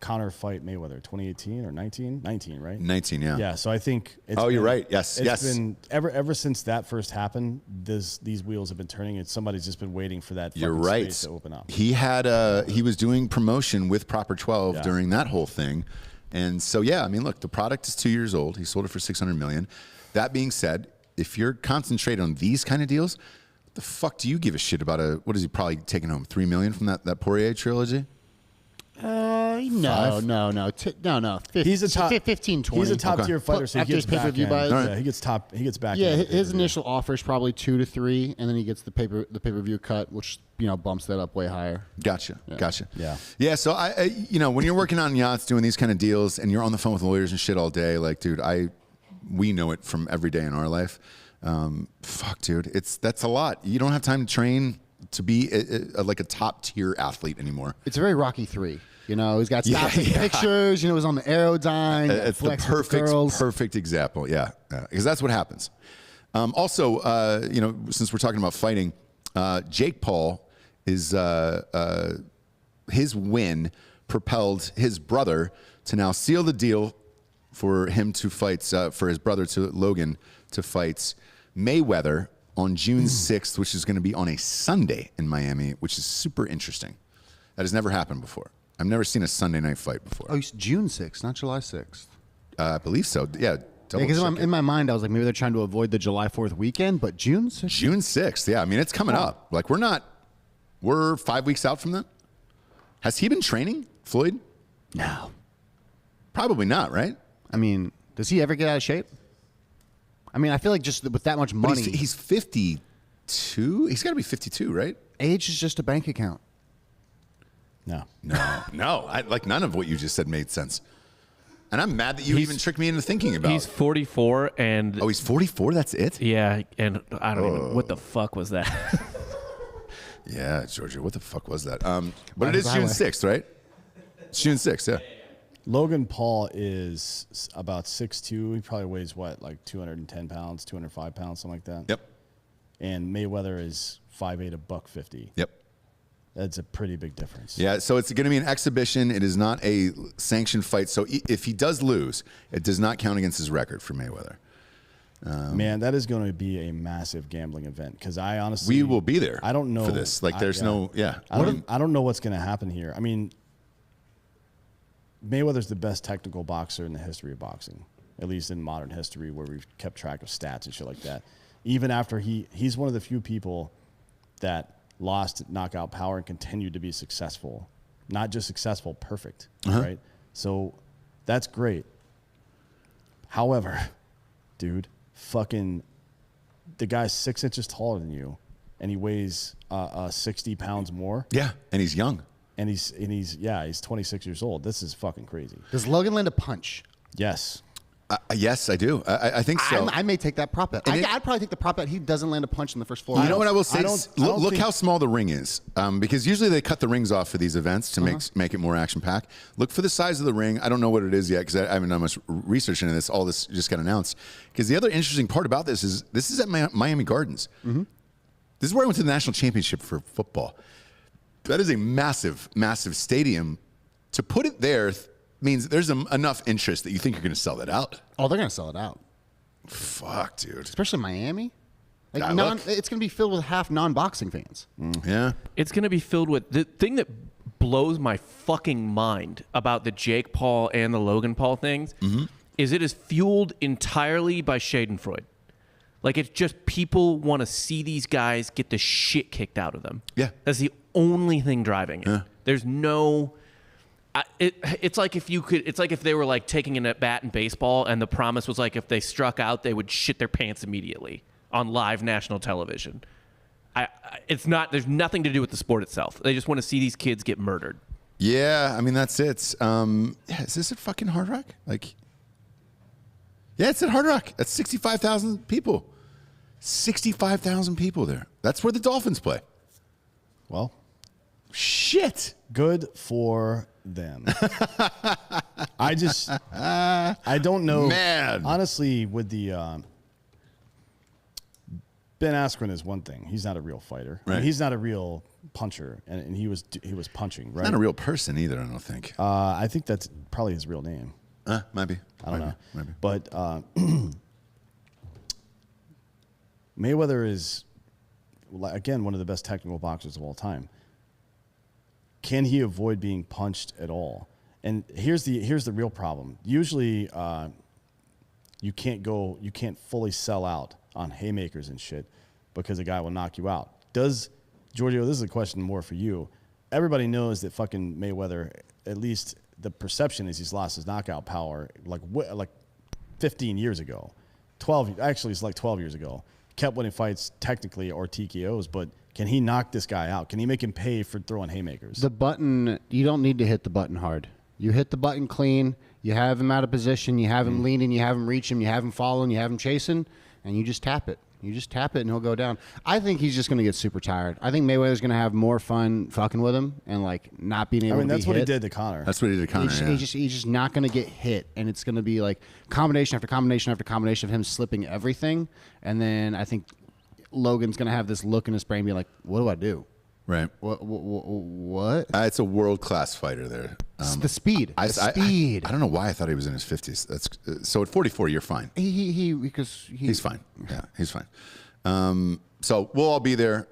Conor fight Mayweather? 2018 or 19? 19, right? 19, yeah. Yeah, so I think. You're right. Yes, it's been ever since that first happened. These wheels have been turning, and somebody's just been waiting for that. You're right. Space to open up. He was doing promotion with Proper 12 during that whole thing, and so yeah. I mean, look, the product is 2 years old. He sold it for $600 million. That being said, if you're concentrated on these kind of deals, what the fuck do you give a shit about what is he probably taking home $3 million from that Poirier trilogy? No. 15, He's a top 15, 20. He's a top tier fighter. So after he his gets pay-per-view back buys. end. Yeah, he gets back. Yeah, end his initial offer is probably 2 to 3, and then he gets the pay-per-view cut, which bumps that up way higher. Gotcha. Yeah. So I when you're working on yachts doing these kind of deals, and you're on the phone with lawyers and shit all day, like, dude, we know it from every day in our life. Fuck, dude, that's a lot. You don't have time to train to be like a top tier athlete anymore. It's a very Rocky 3. He's got stats and pictures. He was on the Aerodyne. It's the perfect example. Yeah, because that's what happens. Also, since we're talking about fighting, Jake Paul is his win propelled his brother to now seal the deal for him to fight for his brother Logan to fight Mayweather on June 6th, which is going to be on a Sunday in Miami, which is super interesting. That has never happened before. I've never seen a Sunday night fight before. Oh, it's June 6th, not July 6th. I believe so. Yeah. Because in my mind, I was like, maybe they're trying to avoid the July 4th weekend, but June 6th? June 6th. Yeah. I mean, it's coming up. Like, we're 5 weeks out from that. Has he been training, Floyd? No. Probably not, right? I mean, does he ever get out of shape? I mean, I feel like just with that much money. He's 52. He's got to be 52, right? Age is just a bank account. No. None of what you just said made sense. And I'm mad that you even tricked me into thinking about it. He's 44 and... Oh, he's 44? That's it? Yeah, and I don't even... What the fuck was that? Yeah, Georgia, what the fuck was that? But it is June 6th, right? It's June 6th, yeah. Logan Paul is about 6'2". He probably weighs, like 210 pounds, 205 pounds, something like that. Yep. And Mayweather is 5'8", $150. Yep. That's a pretty big difference. Yeah, so it's going to be an exhibition. It is not a sanctioned fight. So if he does lose, it does not count against his record for Mayweather. Man, that is going to be a massive gambling event because I honestly... We will be there. I don't know. For this. Like, there's no... Yeah. I don't know what's going to happen here. I mean, Mayweather's the best technical boxer in the history of boxing, at least in modern history where we've kept track of stats and shit like that. Even after he's one of the few people that lost knockout power and continued to be successful. Not just successful, perfect, right? So that's great. However, dude, fucking the guy's 6 inches taller than you and he weighs 60 pounds more. Yeah, and he's young. And he's 26 years old. This is fucking crazy. Does Logan land a punch? Yes. Yes, I do. I think so. I may take that prop bet. I'd probably take the prop bet he doesn't land a punch in the first 4 rounds. You know what I will say? Look how small the ring is. Because usually they cut the rings off for these events to make it more action-packed. Look for the size of the ring. I don't know what it is yet because I haven't done much research into this. All this just got announced. Because the other interesting part about this is at Miami Gardens. Mm-hmm. This is where I went to the national championship for football. That is a massive, massive stadium. To put it there means there's enough interest that you think you're going to sell that out. Oh, they're going to sell it out. Fuck, dude. Especially Miami. Like it's going to be filled with half non-boxing fans. Yeah. It's going to be filled with... The thing that blows my fucking mind about the Jake Paul and the Logan Paul things is it is fueled entirely by Schadenfreude. Like, it's just people want to see these guys get the shit kicked out of them. Yeah. That's the only thing driving it. Yeah. There's no... It's like if they were like taking an at bat in baseball and the promise was like if they struck out they would shit their pants immediately on live national television. It's not. There's nothing to do with the sport itself. They just want to see these kids get murdered. Yeah, I mean that's it. Is this at fucking Hard Rock? Like, yeah, it's at Hard Rock. That's 65,000 people. 65,000 people there. That's where the Dolphins play. Well, shit. shit. Good for them. I don't know. Man. Honestly, with the Ben Askren is one thing. He's not a real fighter. I mean, Right. he's not a real puncher, and he was punching. Right. Not a real person either, I don't think. I think that's probably his real name. Might be. I don't know. Might be. But Mayweather is, again, one of the best technical boxers of all time. Can he avoid being punched at all? And here's the real problem. Usually, you can't fully sell out on haymakers and shit because a guy will knock you out. Does Giorgio? This is a question more for you. Everybody knows that fucking Mayweather, at least the perception is he's lost his knockout power like 15 years ago. 12, actually it's like 12 years ago. Kept winning fights technically or TKOs, but can he knock this guy out? Can he make him pay for throwing haymakers? The button, you don't need to hit the button hard. You hit the button clean, you have him out of position, you have him leaning, you have him reaching, you have him following, you have him chasing, and you just tap it. You just tap it and he'll go down. I think he's just going to get super tired. I think Mayweather's going to have more fun fucking with him and like not being able to be hit. That's what he did to Conor. That's what he did to Conor. He's just not going to get hit, and it's going to be like combination after combination after combination of him slipping everything, and then I think Logan's going to have this look in his brain, be like, "What do I do? Right. What?" It's a world-class fighter there. The speed. Speed. I don't know why I thought he was in his 50s. That's so at 44, you're fine. He's fine. Yeah, he's fine. So we'll all be there.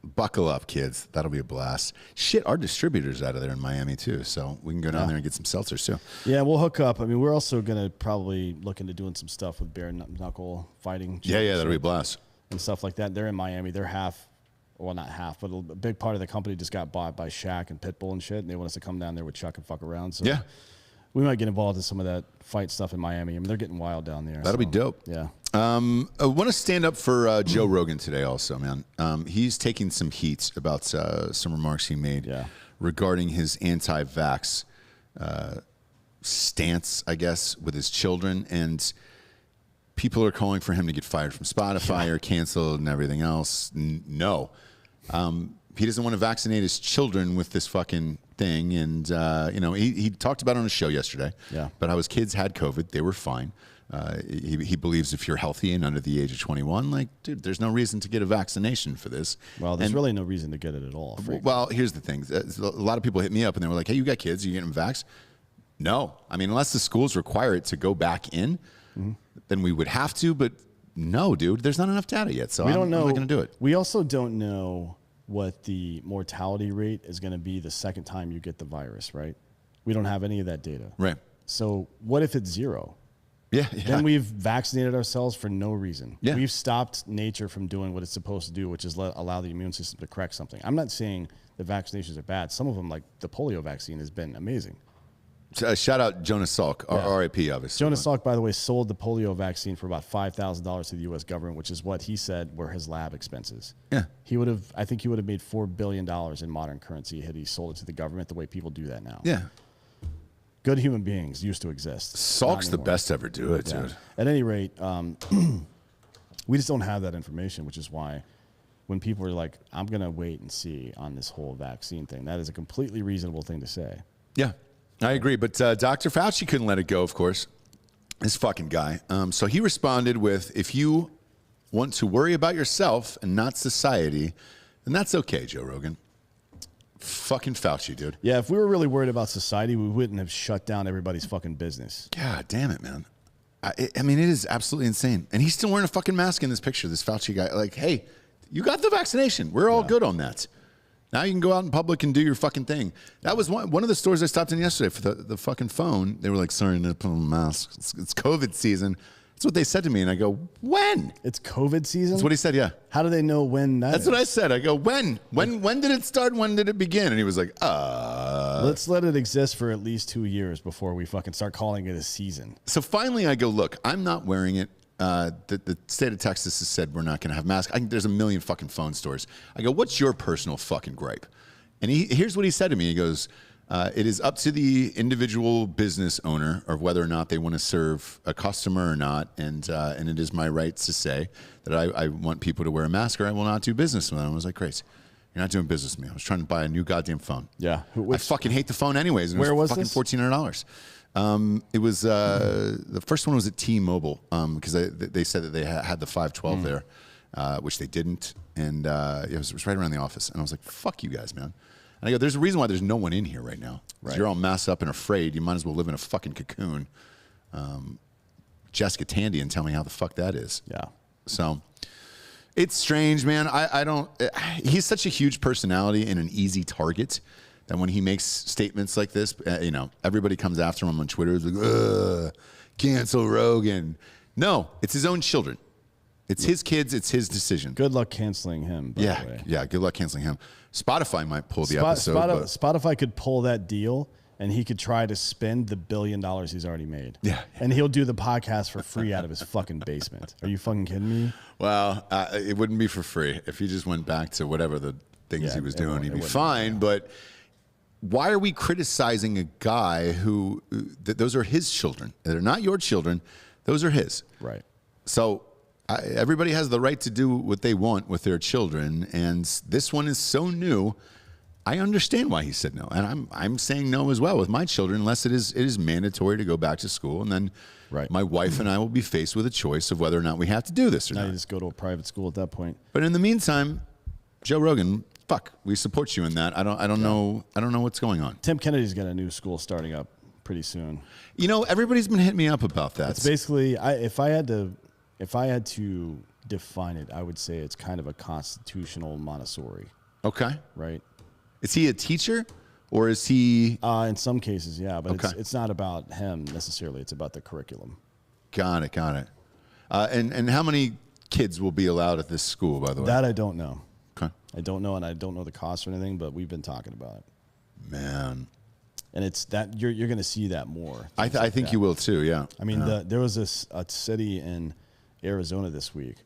Buckle up, kids. That'll be a blast. Shit, our distributor's out of there in Miami too, so we can go down there and get some seltzers too. Yeah, we'll hook up. I mean, we're also gonna probably look into doing some stuff with bare knuckle fighting. Yeah, that'll be a blast. And stuff like that. They're in Miami. They're half. Well, not half, but a big part of the company just got bought by Shaq and Pitbull and shit, and they want us to come down there with Chuck and fuck around. So yeah, we might get involved in some of that fight stuff in Miami. I mean, they're getting wild down there. That'll be dope. Yeah. I want to stand up for Joe Rogan today also, man. He's taking some heat about some remarks he made regarding his anti-vax stance, I guess, with his children. And people are calling for him to get fired from Spotify or canceled and everything else. No. He doesn't want to vaccinate his children with this fucking thing. And, he talked about it on a show yesterday. Yeah. But how his kids had COVID. They were fine. He believes if you're healthy and under the age of 21, like, dude, there's no reason to get a vaccination for this. Well, there's really no reason to get it at all. Well, here's the thing. A lot of people hit me up and they were like, hey, you got kids? Are you getting vaxxed? No. I mean, unless the schools require it to go back in, then we would have to. But no, dude, there's not enough data yet. So we don't know. I'm not going to do it. We also don't know what the mortality rate is going to be the second time you get the virus, right? We don't have any of that data. Right. So what if it's zero? Yeah. Then we've vaccinated ourselves for no reason. Yeah. We've stopped nature from doing what it's supposed to do, which is allow the immune system to correct something. I'm not saying the vaccinations are bad. Some of them, like the polio vaccine, has been amazing. Shout out Jonas Salk, RIP, obviously. Jonas Salk, by the way, sold the polio vaccine for about $5,000 to the U.S. government, which is what he said were his lab expenses. Yeah. I think he would have made $4 billion in modern currency had he sold it to the government the way people do that now. Yeah. Good human beings used to exist. Salk's the best to ever do it, dude. At any rate, we just don't have that information, which is why when people are like, I'm going to wait and see on this whole vaccine thing, that is a completely reasonable thing to say. Yeah, I agree. But Dr. Fauci couldn't let it go, of course. This fucking guy. So he responded with, if you want to worry about yourself and not society, then that's okay, Joe Rogan. Fucking Fauci, dude. Yeah, if we were really worried about society, we wouldn't have shut down everybody's fucking business. God damn it, man. I mean, it is absolutely insane. And he's still wearing a fucking mask in this picture, this Fauci guy. Like, hey, you got the vaccination. We're all good on that. Now you can go out in public and do your fucking thing. That was one of the stores I stopped in yesterday for the fucking phone. They were like, sorry, no put on a mask. It's COVID season. That's what they said to me. And I go, when? It's COVID season? That's what he said, yeah. How do they know when that That's is? what I said. I go, when? When did it start? When did it begin? And he was like, Let's let it exist for at least 2 years before we fucking start calling it a season. So finally I go, look, I'm not wearing it. The state of Texas has said we're not going to have masks. There's a million fucking phone stores. I go, what's your personal fucking gripe? And here's what he said to me. He goes, it is up to the individual business owner of whether or not they want to serve a customer or not. And it is my right to say that I want people to wear a mask or I will not do business with them. I was like, great. You're not doing business with me. I was trying to buy a new goddamn phone. Yeah. I fucking hate the phone anyways. And Where it was was fucking this? $1,400. It was the first one was at T-Mobile because they said that they had the 512 there, which they didn't, and it was right around the office. And I was like, "Fuck you guys, man!" And I go, "There's a reason why there's no one in here right now. Right. You're all masked up and afraid. You might as well live in a fucking cocoon." Jessica Tandy and tell me how the fuck that is. Yeah. So it's strange, man. I don't. He's such a huge personality and an easy target that when he makes statements like this, everybody comes after him on Twitter. It's like, ugh, cancel Rogan. No, it's his own children. It's his kids. It's his decision. Good luck canceling him, by the way. Yeah, good luck canceling him. Spotify might pull the episode. Spotify could pull that deal, and he could try to spend the $1 billion he's already made. Yeah. And he'll do the podcast for free out of his fucking basement. Are you fucking kidding me? Well, it wouldn't be for free. If he just went back to whatever the things he was doing, he'd be fine. But why are we criticizing a guy who, those are his children? They're not your children. Those are his. Right. So everybody has the right to do what they want with their children. And this one is so new. I understand why he said no. And I'm saying no as well with my children, unless it is mandatory to go back to school. And then my wife and I will be faced with a choice of whether or not we have to do this or now not. You just go to a private school at that point. But in the meantime, Joe Rogan, fuck, we support you in that. I don't know what's going on. Tim Kennedy's got a new school starting up pretty soon. Everybody's been hitting me up about that. It's basically, if I had to define it, I would say it's kind of a constitutional Montessori. Okay. Right. Is he a teacher, or is he? In some cases, yeah, but it's not about him necessarily. It's about the curriculum. Got it. And how many kids will be allowed at this school, by the way? That I don't know. Okay. I don't know, and I don't know the cost or anything, but we've been talking about it. Man. And it's that you're going to see that more. I think you will too. Yeah. I mean, there was a city in Arizona this week.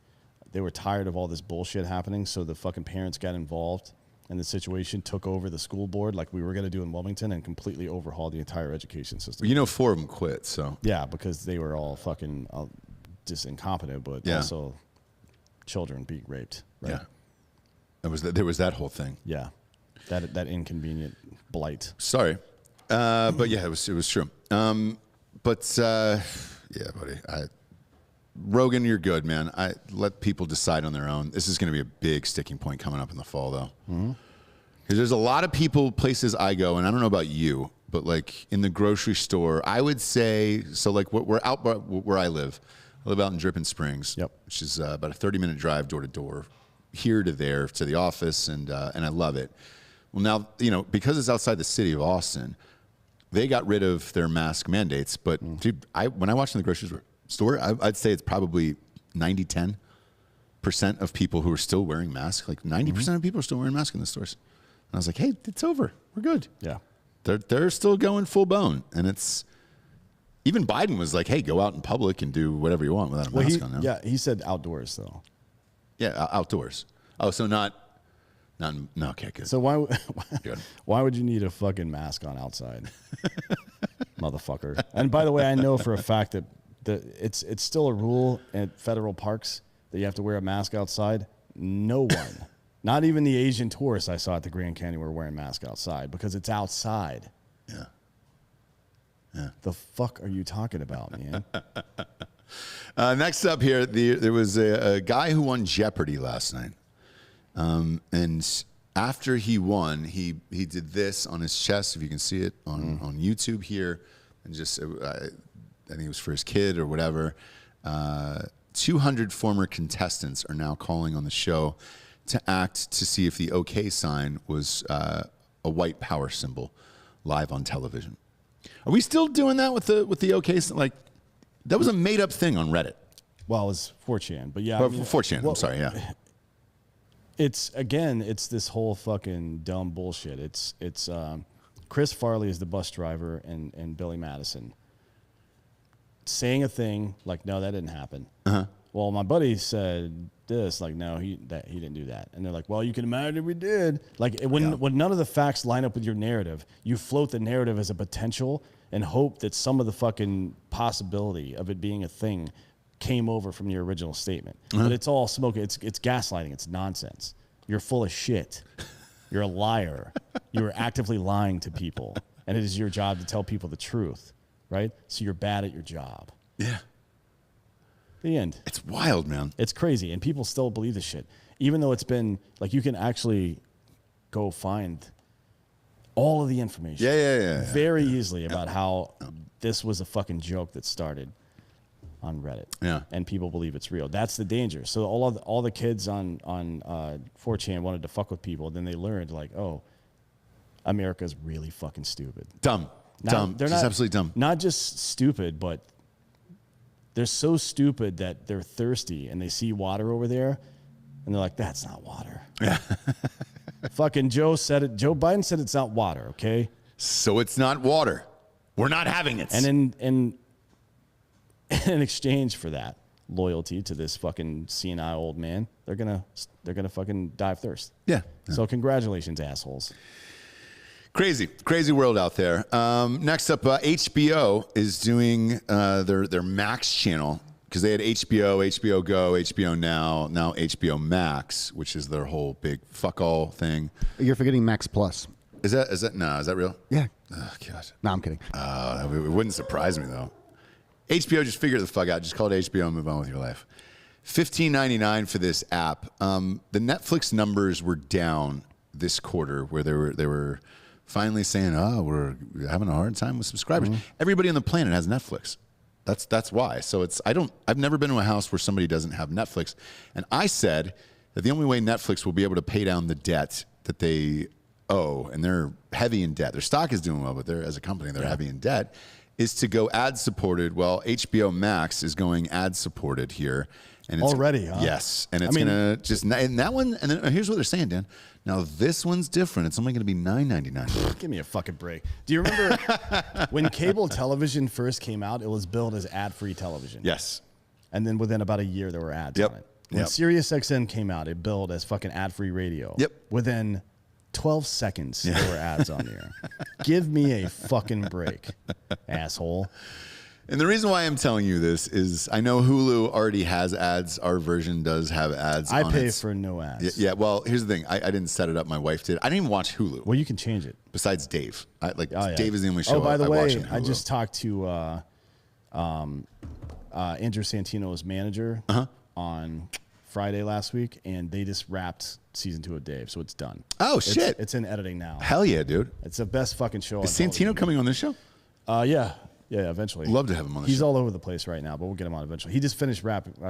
They were tired of all this bullshit happening, so the fucking parents got involved. And the situation took over the school board like we were going to do in Wilmington and completely overhauled the entire education system. 4 of them quit, so. Yeah, because they were all fucking just incompetent, but also children being raped. Right? Yeah. There was that whole thing. Yeah. That inconvenient blight. Sorry. But yeah, it was true. Yeah, buddy. Rogan, you're good, man. I let people decide on their own. This is going to be a big sticking point coming up in the fall, though. Because there's a lot of places I go, and I don't know about you, but like in the grocery store, I would say, so like we're out where I live. I live out in Dripping Springs, which is about a 30-minute drive door to door, here to there to the office, and I love it. Well, now, because it's outside the city of Austin, they got rid of their mask mandates. But dude, when I watch in the grocery store, I'd say it's probably 90-10% of people who are still wearing masks. Like 90% of people are still wearing masks in the stores. And I was like, hey, it's over. We're good. Yeah. They're still going full bone. And it's, even Biden was like, hey, go out in public and do whatever you want without a mask on. Yeah, he said outdoors, though. Yeah, outdoors. Oh, so no, okay, good. So why would you need a fucking mask on outside? Motherfucker. And by the way, I know for a fact that it's still a rule at federal parks that you have to wear a mask outside. No one, not even the Asian tourists I saw at the Grand Canyon, were wearing masks outside because it's outside. Yeah. Yeah. The fuck are you talking about, man? Next up here, there was a guy who won Jeopardy last night. And after he won, he did this on his chest, if you can see it on YouTube here, and just I think it was for his kid or whatever. 200 former contestants are now calling on the show to act to see if the OK sign was a white power symbol live on television. Are we still doing that with the OK? Like, that was a made up thing on Reddit. Well, it's 4chan, but yeah. 4chan, I'm sorry, yeah. It's this whole fucking dumb bullshit. It's Chris Farley is the bus driver and Billy Madison saying a thing like, no, that didn't happen. Well, my buddy said this, like, no, he didn't do that. And they're like, well, you can imagine if we did. Like, when none of the facts line up with your narrative, you float the narrative as a potential and hope that some of the fucking possibility of it being a thing came over from your original statement. But it's all smoke. It's gaslighting. It's nonsense. You're full of shit. You're a liar. You are actively lying to people, and it is your job to tell people the truth, right? So you're bad at your job. Yeah. The end. It's wild, man. It's crazy, and people still believe this shit, even though it's been like you can actually go find all of the information, very easily about how this was a fucking joke that started on Reddit. Yeah, and people believe it's real. That's the danger. So all the kids on 4chan wanted to fuck with people. Then they learned like, oh, America's really fucking stupid. Dumb. They're just absolutely dumb. Not just stupid, but they're so stupid that they're thirsty and they see water over there and they're like, that's not water. Yeah. Fucking Joe said it. Joe Biden said it's not water, okay? So it's not water. We're not having it. And in exchange for that loyalty to this fucking senile old man, they're gonna fucking die of thirst. Yeah. So congratulations, assholes. Crazy world out there. Next up, HBO is doing their Max channel because they had HBO Go, HBO Now HBO Max, which is their whole big fuck all thing. You're forgetting Max Plus. Is that is that real? Yeah. Oh God. No, I'm kidding. It wouldn't surprise me though. HBO, just figure the fuck out. Just call it HBO and move on with your life. $15.99 for this app. The Netflix numbers were down this quarter, where they were finally saying, "Oh, we're having a hard time with subscribers." Everybody on the planet has Netflix. That's why. So I've never been to a house where somebody doesn't have Netflix. And I said that the only way Netflix will be able to pay down the debt that they owe, and they're heavy in debt. Their stock is doing well, but as a company, they're heavy in debt, is to go ad supported. Well, HBO Max is going ad supported here. And it's, already, huh? Yes. And it's gonna just, and that one, and then here's what they're saying, Dan. Now this one's different. It's only gonna be $9.99. Give me a fucking break. Do you remember when cable television first came out? It was billed as ad-free television. Yes. And then within about a year, there were ads on it. When SiriusXM came out, it billed as fucking ad-free radio. Yep. Within 12 seconds, there were ads on there. Give me a fucking break, asshole. And the reason why I'm telling you this is I know Hulu already has ads. Our version does have ads. I pay for no ads. Yeah. Well, here's the thing. I didn't set it up. My wife did. I didn't even watch Hulu. Well, you can change it. Besides Dave. Dave is the only show by the I way, watch on Hulu. I just talked to Andrew Santino's manager on Friday last week, and they just wrapped season 2 of Dave, so it's done. Oh, shit. It's in editing now. Hell yeah, dude. It's the best fucking show. Is Santino coming on this show? Yeah, eventually. Love to have him on the show. He's all over the place right now, but we'll get him on eventually. He just finished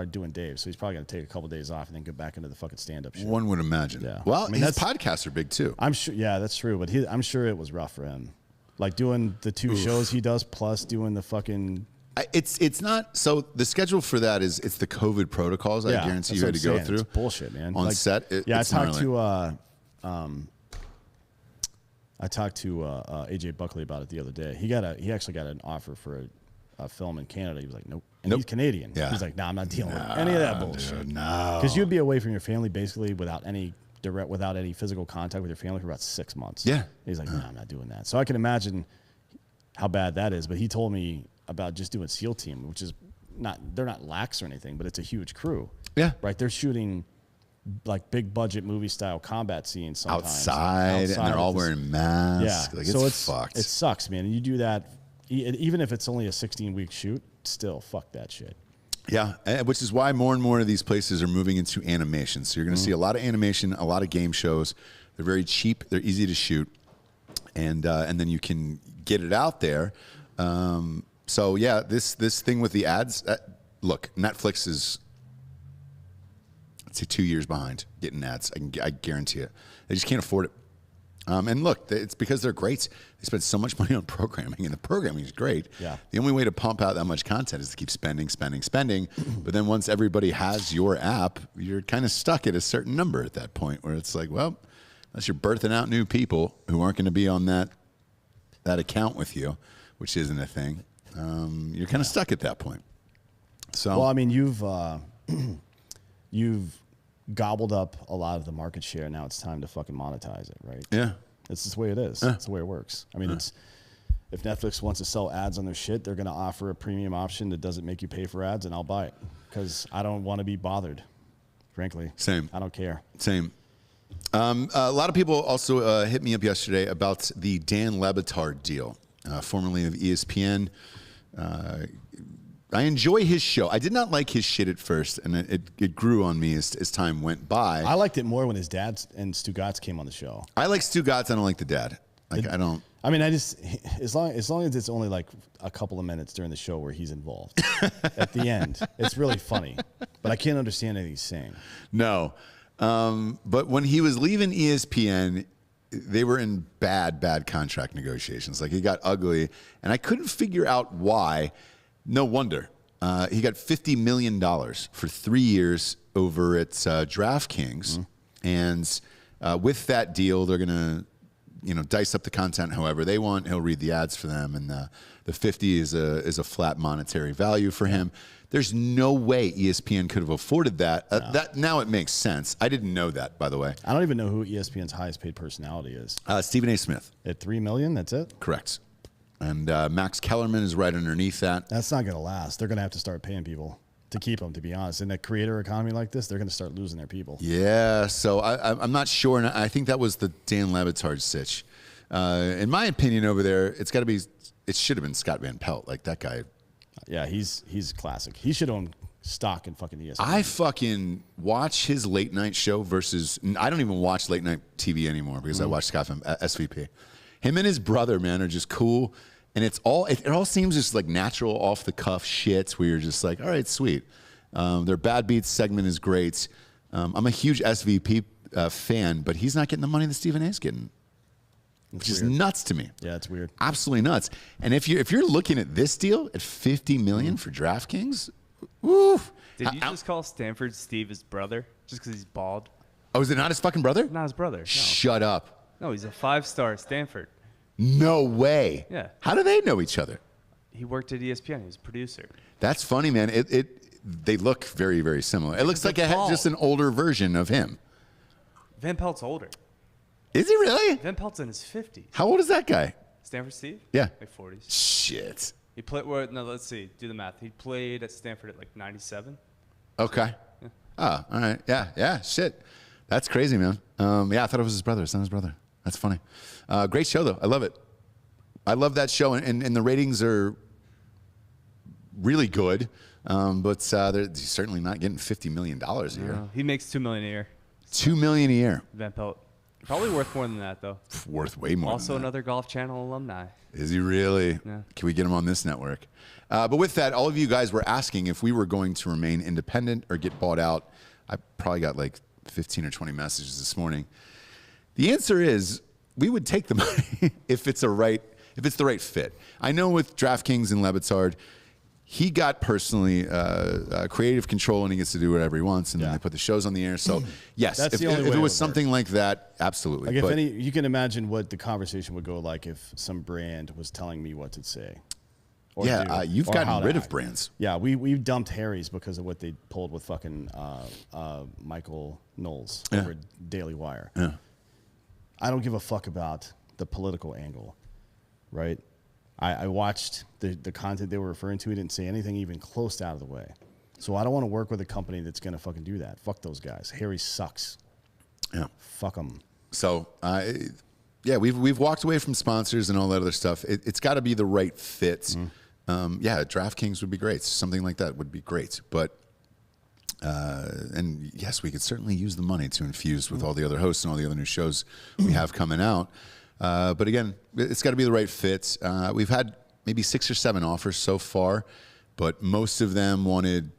doing Dave, so he's probably going to take a couple days off and then get back into the fucking stand-up shit. One would imagine. Yeah. Well, his podcasts are big, too. I'm sure. Yeah, that's true, but I'm sure it was rough for him. Like doing the 2 shows he does plus doing the fucking... It's not... So the schedule for that is it's the COVID protocols I guarantee you had to go through. It's bullshit, man. On set, I talked to AJ Buckley about it the other day. He actually got an offer for a film in Canada. He was like, nope. And he's Canadian. Yeah. He's like, nah, I'm not dealing with any of that bullshit. Dude, no. Because you'd be away from your family basically without any physical contact with your family for about 6 months. Yeah. He's like, nah, I'm not doing that. So I can imagine how bad that is. But he told me about just doing SEAL Team, which is they're not lax or anything, but it's a huge crew. Yeah. Right. They're shooting like big budget movie style combat scenes sometimes. Outside and they're all wearing masks. Yeah. Like, so it's fucked. It sucks, man. And you do that, even if it's only a 16-week shoot, still fuck that shit. Yeah, which is why more and more of these places are moving into animation. So you're going to see a lot of animation, a lot of game shows. They're very cheap. They're easy to shoot. And then you can get it out there. So yeah, this thing with the ads, look, Netflix is, I'd say 2 years behind getting ads. I guarantee it. They just can't afford it. And look, it's because they're great. They spend so much money on programming, and the programming is great. Yeah. The only way to pump out that much content is to keep spending. But then once everybody has your app, you're kind of stuck at a certain number at that point where it's like, well, unless you're birthing out new people who aren't going to be on that account with you, which isn't a thing, you're kind of stuck at that point. So, well, I mean, you've gobbled up a lot of the market share. Now it's time to fucking monetize it, right? Yeah. It's just the way it is. It's the way it works. I mean, it's if Netflix wants to sell ads on their shit, they're going to offer a premium option that doesn't make you pay for ads, and I'll buy it because I don't want to be bothered, frankly. Same. I don't care. Same. A lot of people also hit me up yesterday about the Dan Lebitard deal, formerly of ESPN. I enjoy his show. I did not like his shit at first, and it grew on me as time went by. I liked it more when his dad and Stu Gatz came on the show. I like Stu Gatz. I don't like the dad. Like I don't. I mean, as long as it's only like a couple of minutes during the show where he's involved. At the end, it's really funny, but I can't understand anything he's saying. No, but when he was leaving ESPN, they were in bad contract negotiations. Like it got ugly, and I couldn't figure out why. No wonder. He got $50 million for 3 years over at DraftKings. And with that deal, they're going to dice up the content however they want. He'll read the ads for them. And the 50 is a flat monetary value for him. There's no way ESPN could have afforded that. That now it makes sense. I didn't know that, by the way. I don't even know who ESPN's highest paid personality is. Stephen A. Smith. At $3 million, that's it? Correct. And Max Kellerman is right underneath that. That's not going to last. They're going to have to start paying people to keep them, to be honest. In a creator economy like this, they're going to start losing their people. Yeah, so I'm not sure, and I think that was the Dan Lebitard sitch. In my opinion over there, it should have been Scott Van Pelt, like that guy. Yeah, he's classic. He should own stock in fucking ESPN. I fucking watch his late night show versus, I don't even watch late night TV anymore because I watch Scott Van SVP. Him and his brother, man, are just cool. And it all seems just like natural, off the cuff shit where you're just like, all right, sweet. Their Bad Beats segment is great. I'm a huge SVP fan, but he's not getting the money that Stephen A's getting, which is nuts to me. Yeah, it's weird. Absolutely nuts. And if you're looking at this deal at $50 million for DraftKings, woof. Did you just call Stanford Steve his brother just because he's bald? Oh, is it not his fucking brother? Not his brother. No. Shut up. No, he's a 5-star at Stanford. No way. Yeah. How do they know each other? He worked at ESPN. He was a producer. That's funny, man. They look very, very similar. It looks like just an older version of him. Van Pelt's older. Is he really? Van Pelt's in his 50s. How old is that guy? Stanford Steve? Yeah. Like 40s. Shit. He played, no, let's see. Do the math. He played at Stanford at like 97. Okay. Yeah. Oh, all right. Yeah. Shit. That's crazy, man. Yeah, I thought it was his brother. It's not his brother. That's funny. Great show, though. I love it. I love that show, and the ratings are really good, but they're certainly not getting $50 million a year. He makes $2 million a year. $2 million a year. Van Pelt. Probably worth more than that, though. Worth way more. Also, than that. another Golf Channel alumni. Is he really? Yeah. Can we get him on this network? But with that, all of you guys were asking if we were going to remain independent or get bought out. I probably got like 15 or 20 messages this morning. The answer is we would take the money if it's the right fit. I know with DraftKings and Lebitard, he got personally creative control and he gets to do whatever he wants, and then they put the shows on the air. So yes, if it was something like that, absolutely. Like you can imagine what the conversation would go like if some brand was telling me what to say. Or you've gotten rid of brands. Yeah, we dumped Harry's because of what they pulled with fucking Michael Knowles over at Daily Wire. Yeah. I don't give a fuck about the political angle, right? I watched the content they were referring to. He didn't say anything even close out of the way. So I don't want to work with a company that's going to fucking do that. Fuck those guys. Harry sucks. Yeah. Fuck them. So, we've walked away from sponsors and all that other stuff. It's got to be the right fit. DraftKings would be great. Something like that would be great. But, and yes, we could certainly use the money to infuse with all the other hosts and all the other new shows we have coming out. But again, it's got to be the right fit. We've had maybe 6 or 7 offers so far, but most of them wanted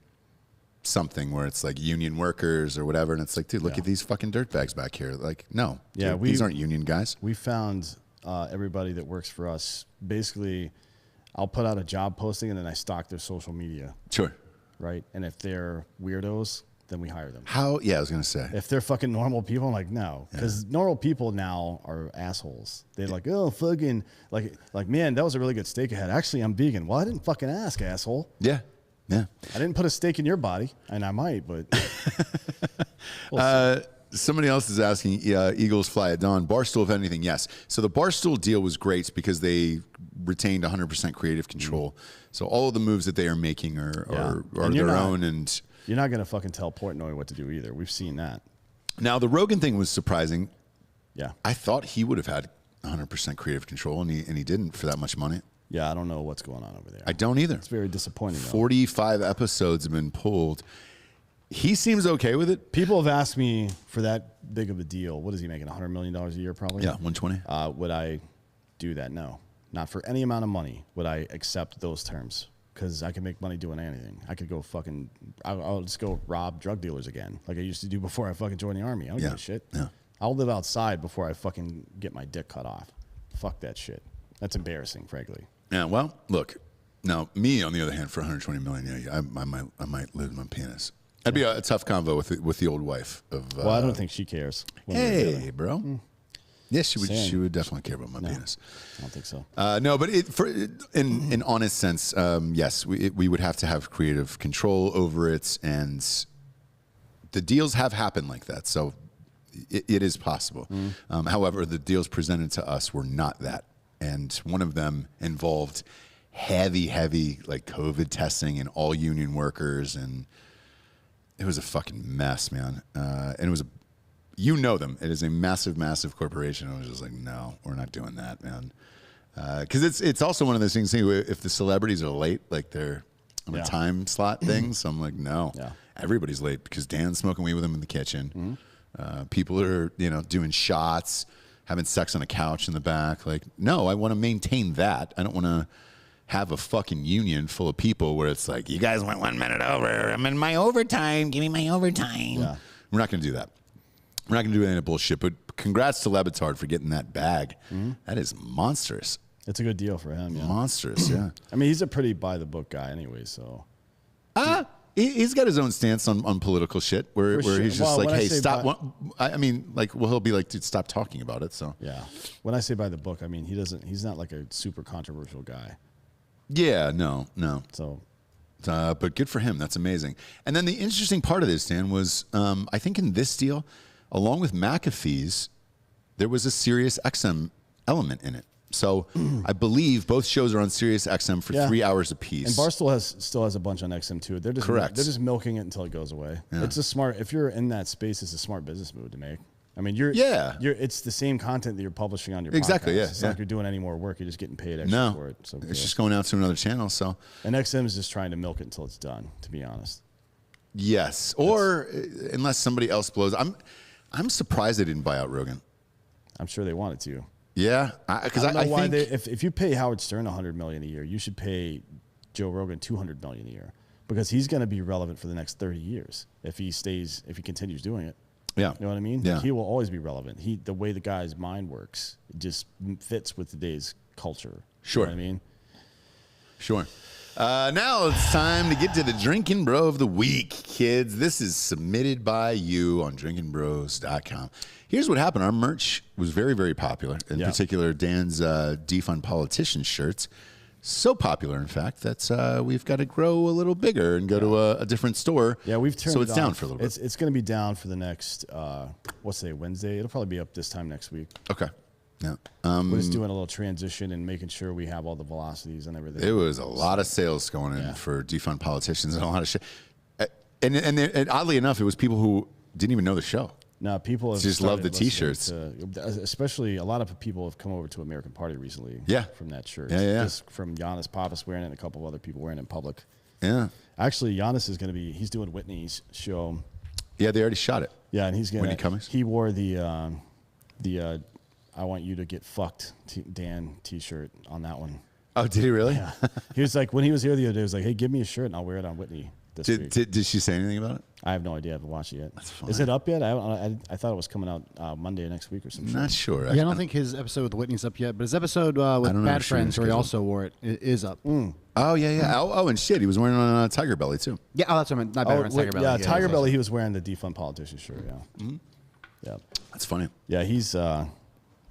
something where it's like union workers or whatever. And it's like, dude, look at these fucking dirtbags back here. Like, no, dude, these aren't union guys. We found everybody that works for us. Basically, I'll put out a job posting and then I stalk their social media. Sure. Right? And if they're weirdos, then we hire them. How? Yeah, I was going to say. If they're fucking normal people, I'm like, no. Because normal people now are assholes. They're like, oh, fucking, like, man, that was a really good steak I had. Actually, I'm vegan. Well, I didn't fucking ask, asshole. Yeah. Yeah. I didn't put a steak in your body, and I might, but. Somebody else is asking, Eagles fly at dawn. Barstool, if anything, yes. So the Barstool deal was great because they retained 100% creative control. So all of the moves that they are making are their own. And you're not going to fucking tell Portnoy what to do either. We've seen that. Now, the Rogan thing was surprising. Yeah. I thought he would have had 100% creative control, and he didn't for that much money. Yeah, I don't know what's going on over there. I don't either. It's very disappointing. 45 episodes have been pulled. He seems okay with it. People have asked me for that big of a deal. What is he making? $100 million a year, probably? Yeah, 120. Would I do that? No. Not for any amount of money would I accept those terms. Because I can make money doing anything. I could go I'll just go rob drug dealers again, like I used to do before I fucking joined the army. I don't give a shit. Yeah. I'll live outside before I fucking get my dick cut off. Fuck that shit. That's embarrassing, frankly. Yeah, well, look. Now, me, on the other hand, for 120 million, yeah, I might lose my penis. That'd be a tough convo with the old wife of. Well, I don't think she cares. Hey, bro. Yes, she would. She would definitely care about my penis. I don't think so. No, but in honest sense, yes, we would have to have creative control over it, and the deals have happened like that. So it is possible. However, the deals presented to us were not that, and one of them involved heavy like COVID testing and all union workers, and it was a fucking mess, man. And it was you know them. It is a massive corporation. I was just like, no, we're not doing that, man. Because it's also one of those things too, if the celebrities are late, like they're on a time slot thing. So I'm like, no, everybody's late because Dan's smoking weed with them in the kitchen. People are doing shots, having sex on a couch in the back. Like, no, I want to maintain that. I don't want to have a fucking union full of people where it's like, you guys went 1 minute over. I'm in my overtime. Give me my overtime. Yeah. We're not going to do that. We're not going to do any of that bullshit, but congrats to Lebitard for getting that bag. That is monstrous. It's a good deal for him. Yeah. Monstrous, yeah. I mean, he's a pretty by-the-book guy anyway, so. He's got his own stance on political shit where he's just like, hey, stop. He'll be like, dude, stop talking about it. So yeah. When I say by the book, I mean, he's not like a super controversial guy. Yeah, no. So. But good for him. That's amazing. And then the interesting part of this, Dan, was I think in this deal, along with McAfee's, there was a Sirius XM element in it. So I believe both shows are on Sirius XM for 3 hours apiece. And Barstool still has a bunch on XM too. They're just correct. They're just milking it until it goes away. Yeah. It's a smart. If you're in that space, it's a smart business move to make. I mean, it's the same content that you're publishing on your podcast. Yeah, it's not like you're doing any more work. You're just getting paid extra for it. So it's just going out to another channel. So and XM is just trying to milk it until it's done. To be honest. Yes, or unless somebody else blows. I'm surprised they didn't buy out Rogan. I'm sure they wanted to. Yeah, because I why think if you pay Howard Stern $100 million a year, you should pay Joe Rogan $200 million a year because he's going to be relevant for the next 30 years if he continues doing it. Yeah, you know what I mean. Yeah, he will always be relevant. The way the guy's mind works, it just fits with today's culture. Sure, you know what I mean. Sure. Now it's time to get to the Drinkin' Bro of the Week, kids. This is submitted by you on drinkinbros.com. Here's what happened. Our merch was very, very popular. In particular, Dan's Defund Politician shirts. So popular, in fact, that we've got to grow a little bigger and go to a different store. Yeah, we've turned so it it's down for a little bit. It's going to be down for the next, what's today, Wednesday? It'll probably be up this time next week. Okay. Yeah. We're just doing a little transition and making sure we have all the velocities and everything. There was a lot of sales going in for Defund Politicians and a lot of shit. And oddly enough, it was people who didn't even know the show. No, people have just love the T-shirts. Especially a lot of people have come over to American Party recently. Yeah. From that shirt. Yeah. Just from Giannis Papas wearing it and a couple of other people wearing it in public. Yeah. Actually, Giannis is going to he's doing Whitney's show. Yeah, they already shot it. Yeah, and he's going to. Whitney Cummings? He wore the I want you to get fucked Dan T-shirt on that one. Oh, did he really? Yeah. He was like, when he was here the other day, he was like, hey, give me a shirt and I'll wear it on Whitney this week. Did she say anything about it? I have no idea. I haven't watched it yet. That's fine. Is it up yet? I thought it was coming out Monday next week or something. Not sure. Yeah, I don't think his episode with Whitney's up yet, but his episode with Bad Friends, where he also wore it, is up. Oh, yeah. Oh, and shit, he was wearing it on Tiger Belly, too. Yeah, that's what I meant. Not Bad Friends, Tiger Belly. Yeah, Tiger Belly, he was wearing the Defund Politician shirt, Yeah. That's funny. Yeah,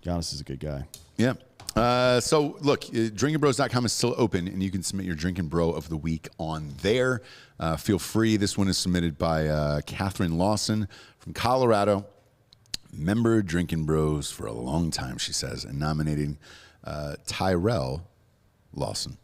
Giannis is a good guy. Yeah. So, look, drinkinbros.com is still open, and you can submit your Drinkin' Bro of the Week on there. Feel free. This one is submitted by Catherine Lawson from Colorado. Member Drinkin' Bros for a long time, she says, and nominating Tyrell Lawson.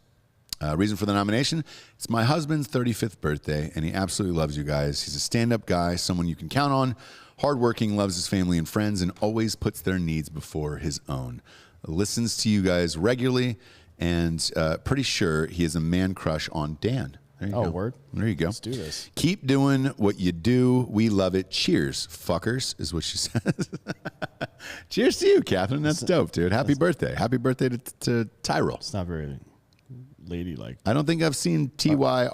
Reason for the nomination: it's my husband's 35th birthday, and he absolutely loves you guys. He's a stand-up guy, someone you can count on, hardworking, loves his family and friends, and always puts their needs before his own. Listens to you guys regularly, and pretty sure he has a man crush on Dan. There you go. Word. There you go. Let's do this. Keep doing what you do. We love it. Cheers, fuckers, is what she says. Cheers to you, Catherine. That's dope, dude. Happy birthday. Happy birthday to Tyrell. It's not very ladylike. I don't think I've seen Tyrell.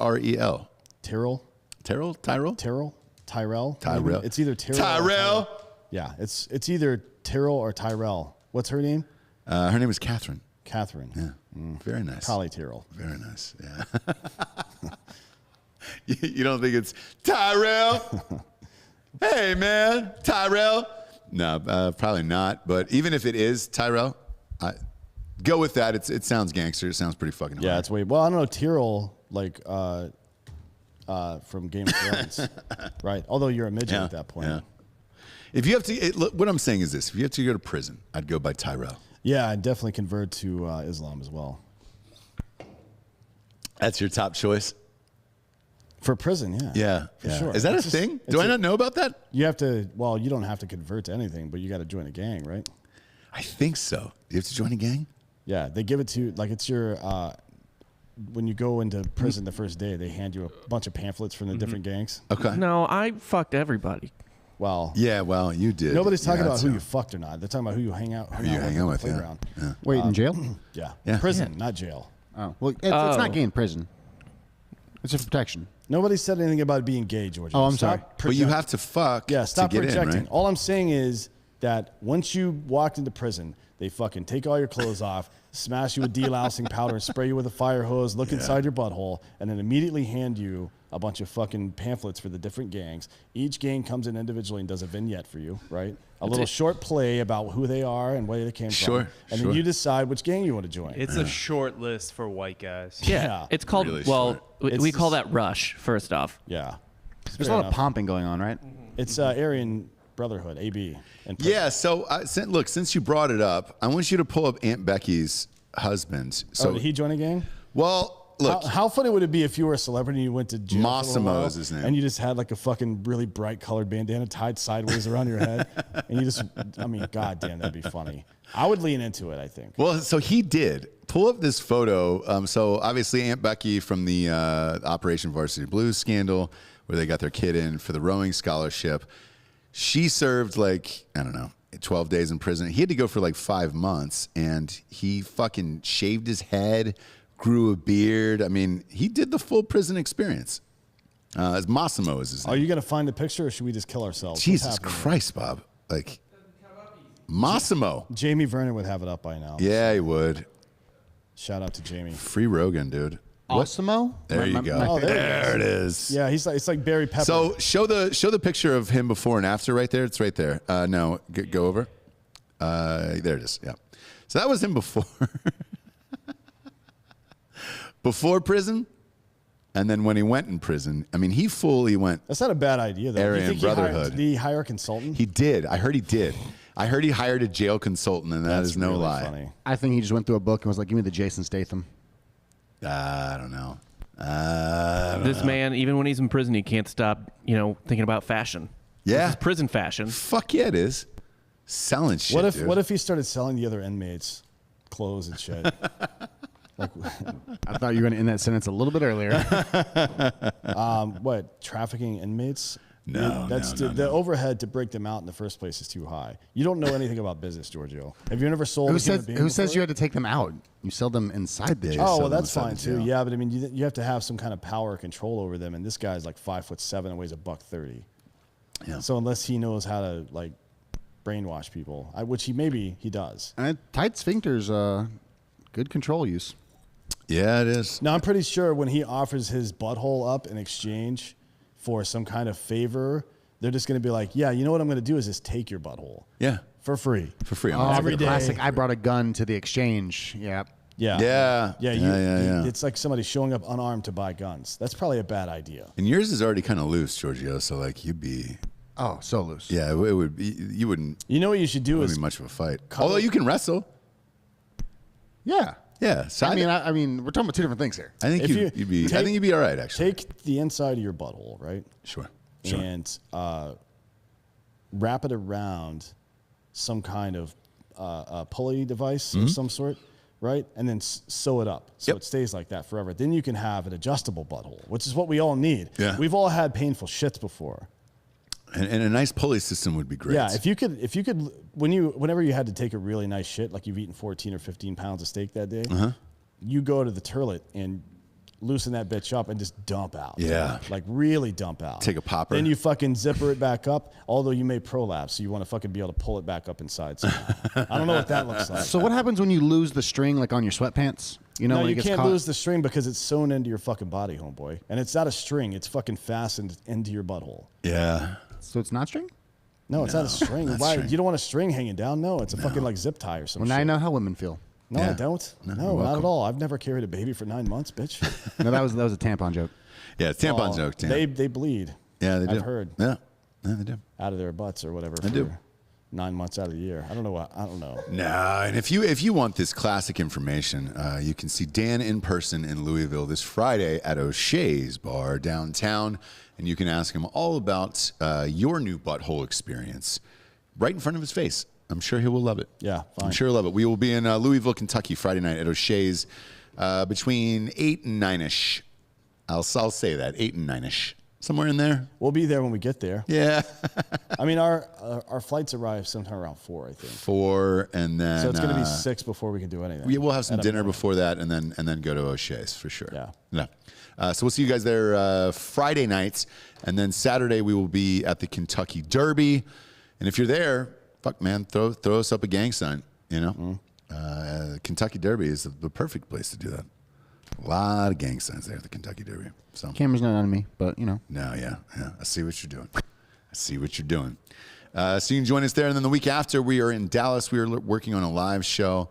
Tyrell? Tyrell? Tyrell? Tyrell. It's either Tyrell. Tyrell? Yeah, it's either Tyrell or Tyrell. What's her name? Her name is Catherine. Catherine. Yeah. Very nice. Probably Tyrell. Very nice. Yeah. You don't think it's Tyrell? Hey, man. Tyrell? No, probably not. But even if it is Tyrell, go with that. It sounds gangster. It sounds pretty fucking hard. Yeah, it's way. Well, I don't know Tyrell from Game of Thrones, right? Although you're a midget at that point. Yeah. If you have to, look, what I'm saying is this: if you have to go to prison, I'd go by Tyrell. Yeah, I'd definitely convert to Islam as well. That's your top choice For prison, yeah. Yeah, For yeah. sure. Is that It's a just- thing? it's Do I a- not know about that? You have to. Well, you don't have to convert to anything, but you got to join a gang, right? I think so. You have to join a gang. Yeah, they give it to like it's your. When you go into prison the first day, they hand you a bunch of pamphlets from the different gangs. Okay. No, I fucked everybody. Well, Yeah, well, you did. nobody's talking Yeah, about who so- you fucked or not. They're talking about who you hang out. you hang out with, yeah. Playground. Yeah. Wait, in jail? Yeah. Yeah. Prison, not jail. Oh, well, it's not gay in prison. It's a protection. Nobody said anything about being gay, George. Oh, I'm Stop sorry. But you project- have to fuck Yeah, stop to get projecting. in, right? All I'm saying is that once you walked into prison, they fucking take all your clothes off, smash you with delousing powder, and spray you with a fire hose, look inside your butthole, and then immediately hand you a bunch of fucking pamphlets for the different gangs. Each gang comes in individually and does a vignette for you, right? A little short play about who they are and where they came Sure, from. And sure. then you decide which gang you want to join. It's a short list for white guys. Yeah. It's called, Really well, we It's call just- that Rush, first off. Yeah. There's a lot of pumping going on, right? It's Aryan Brotherhood, AB. And prison. Yeah. So, look, since you brought it up, I want you to pull up Aunt Becky's husband. So, Did he join a gang? well, look, How funny would it be if you were a celebrity and you went to jail for a little Massimo while, is his name. and you just had like a fucking really bright colored bandana tied sideways around your head, and you just, I mean, goddamn, that'd be funny. I would lean into it, I think. well, so he did pull up this photo. So obviously Aunt Becky from the Operation Varsity Blues scandal, where they got their kid in for the rowing scholarship. She served like, I don't know, 12 days in prison. He had to go for like 5 months, and he fucking shaved his head, grew a beard. I mean, he did the full prison experience. As Massimo is his name. Are you gonna find a picture, or should we just kill ourselves? What's Jesus happening here? Christ, Bob. Like, Massimo. Jamie Vernon would have it up by now. Yeah, he would. Shout out to Jamie. Free Rogan, dude. Osimo? There you go. Oh, there it is. Yeah, he's like, it's like Barry Pepper. So show the picture of him before and after right there. It's right there. No, go over. There it is. Yeah. So that was him before. Before prison, and then when he went in prison, I mean, he fully went. That's not a bad idea, though. Aryan You think Brotherhood. Did he hire a consultant? He did. I heard he did. I heard he hired a jail consultant, and that That's is no really lie. funny. I think he just went through a book and was like, give me the Jason Statham. I don't know. This man, even when he's in prison, he can't stop, thinking about fashion. Yeah. This is prison fashion. Fuck yeah, it is. Selling shit. What if dude. what if he started selling the other inmates clothes and shit? I thought you were going to end that sentence a little bit earlier. What, trafficking inmates? No, that's no, the overhead to break them out in the first place is too high. You don't know anything about business, Giorgio. Have you never sold? Who a human says being who says before? you had to take them out? You sell them inside the Yeah, jail. Oh, sell well, them that's inside fine the too. jail. Yeah, but I mean, you have to have some kind of power or control over them, and this guy's like 5'7" and weighs $130. Yeah. So unless he knows how to like brainwash people, which he does. And tight sphincters, good control use. Yeah, it is. Now I'm pretty sure when he offers his butthole up in exchange for some kind of favor, they're just going to be like, yeah, you know what I'm going to do is just take your butthole Yeah, for free. for free. Oh, Every the day. classic. I brought a gun to the exchange. Yeah. Yeah. Yeah. It's like somebody showing up unarmed to buy guns. That's probably a bad idea. And yours is already kind of loose, Giorgio. So like you'd be, Oh, so loose. yeah, it would be. You wouldn't. You know what you should do It is wouldn't be much of a fight. Cuddle- Although you can wrestle. Yeah. Yeah. So I mean, we're talking about two different things here. I think you'd be all right, actually. Take the inside of your butthole, right? Sure. And wrap it around some kind of pulley device of some sort, right? And then sew it up so it stays like that forever. Then you can have an adjustable butthole, which is what we all need. Yeah. We've all had painful shits before. And a nice pulley system would be great. Yeah, if you could, whenever you had to take a really nice shit, like you've eaten 14 or 15 pounds of steak that day, you go to the toilet and loosen that bitch up and just dump out. Yeah. Like really dump out. Take a popper. Then you fucking zipper it back up, although you may prolapse, so you want to fucking be able to pull it back up inside. So I don't know what that looks like. So what happens when you lose the string, like on your sweatpants? You know, No, when you it gets can't caught? lose the string because it's sewn into your fucking body, homeboy. And it's not a string. It's fucking fastened into your butthole. Yeah. So it's not string? No, it's not a string. not Why? string. You don't want a string hanging down? No, it's a fucking like zip tie or something. Well, now I know how women feel. No, Yeah. I don't. No, No, you're not welcome. at all. I've never carried a baby for 9 months, bitch. No, that was a tampon joke. Yeah, it's tampon Oh, joke. They bleed. Yeah, they do. I've heard. Yeah. Yeah, they do. Out of their butts or whatever. They do. 9 months out of the year. I don't know. I don't know. No, and if you want this classic information, you can see Dan in person in Louisville this Friday at O'Shea's Bar downtown, and you can ask him all about your new butthole experience right in front of his face. I'm sure he will love it. Yeah, fine. I'm sure he'll love it. We will be in Louisville, Kentucky Friday night at O'Shea's between 8 and 9-ish. I'll say that, 8 and 9-ish. Somewhere in there. We'll be there when we get there. Yeah. I mean, our flights arrive sometime around 4, I think. 4, and then So it's going to be 6 before we can do anything. we'll have some At a dinner minimum. before that, and then go to O'Shea's for sure. Yeah. So we'll see you guys there Friday nights, and then Saturday we will be at the Kentucky Derby. And if you're there, fuck man, throw us up a gang sign. You know, Kentucky Derby is the perfect place to do that. A lot of gang signs there at the Kentucky Derby. So Camera's not on me, but you know. no, yeah. I see what you're doing. So you can join us there, and then the week after we are in Dallas. We are working on a live show.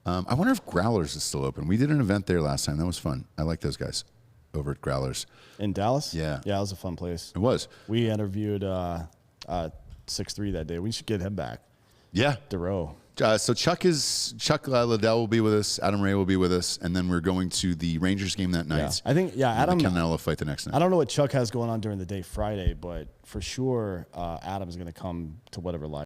I wonder if Growlers is still open. We did an event there last time. That was fun. I like those guys over at Growlers. In Dallas? Yeah. Yeah, it was a fun place. It was. We interviewed 6'3" that day. We should get him back. Yeah. DeRoe. So Chuck Liddell will be with us. Adam Ray will be with us, and then we're going to the Rangers game that night. Yeah. I think, and Adam. the Canelo fight the next night. I don't know what Chuck has going on during the day Friday, but for sure, Adam's going to come to whatever live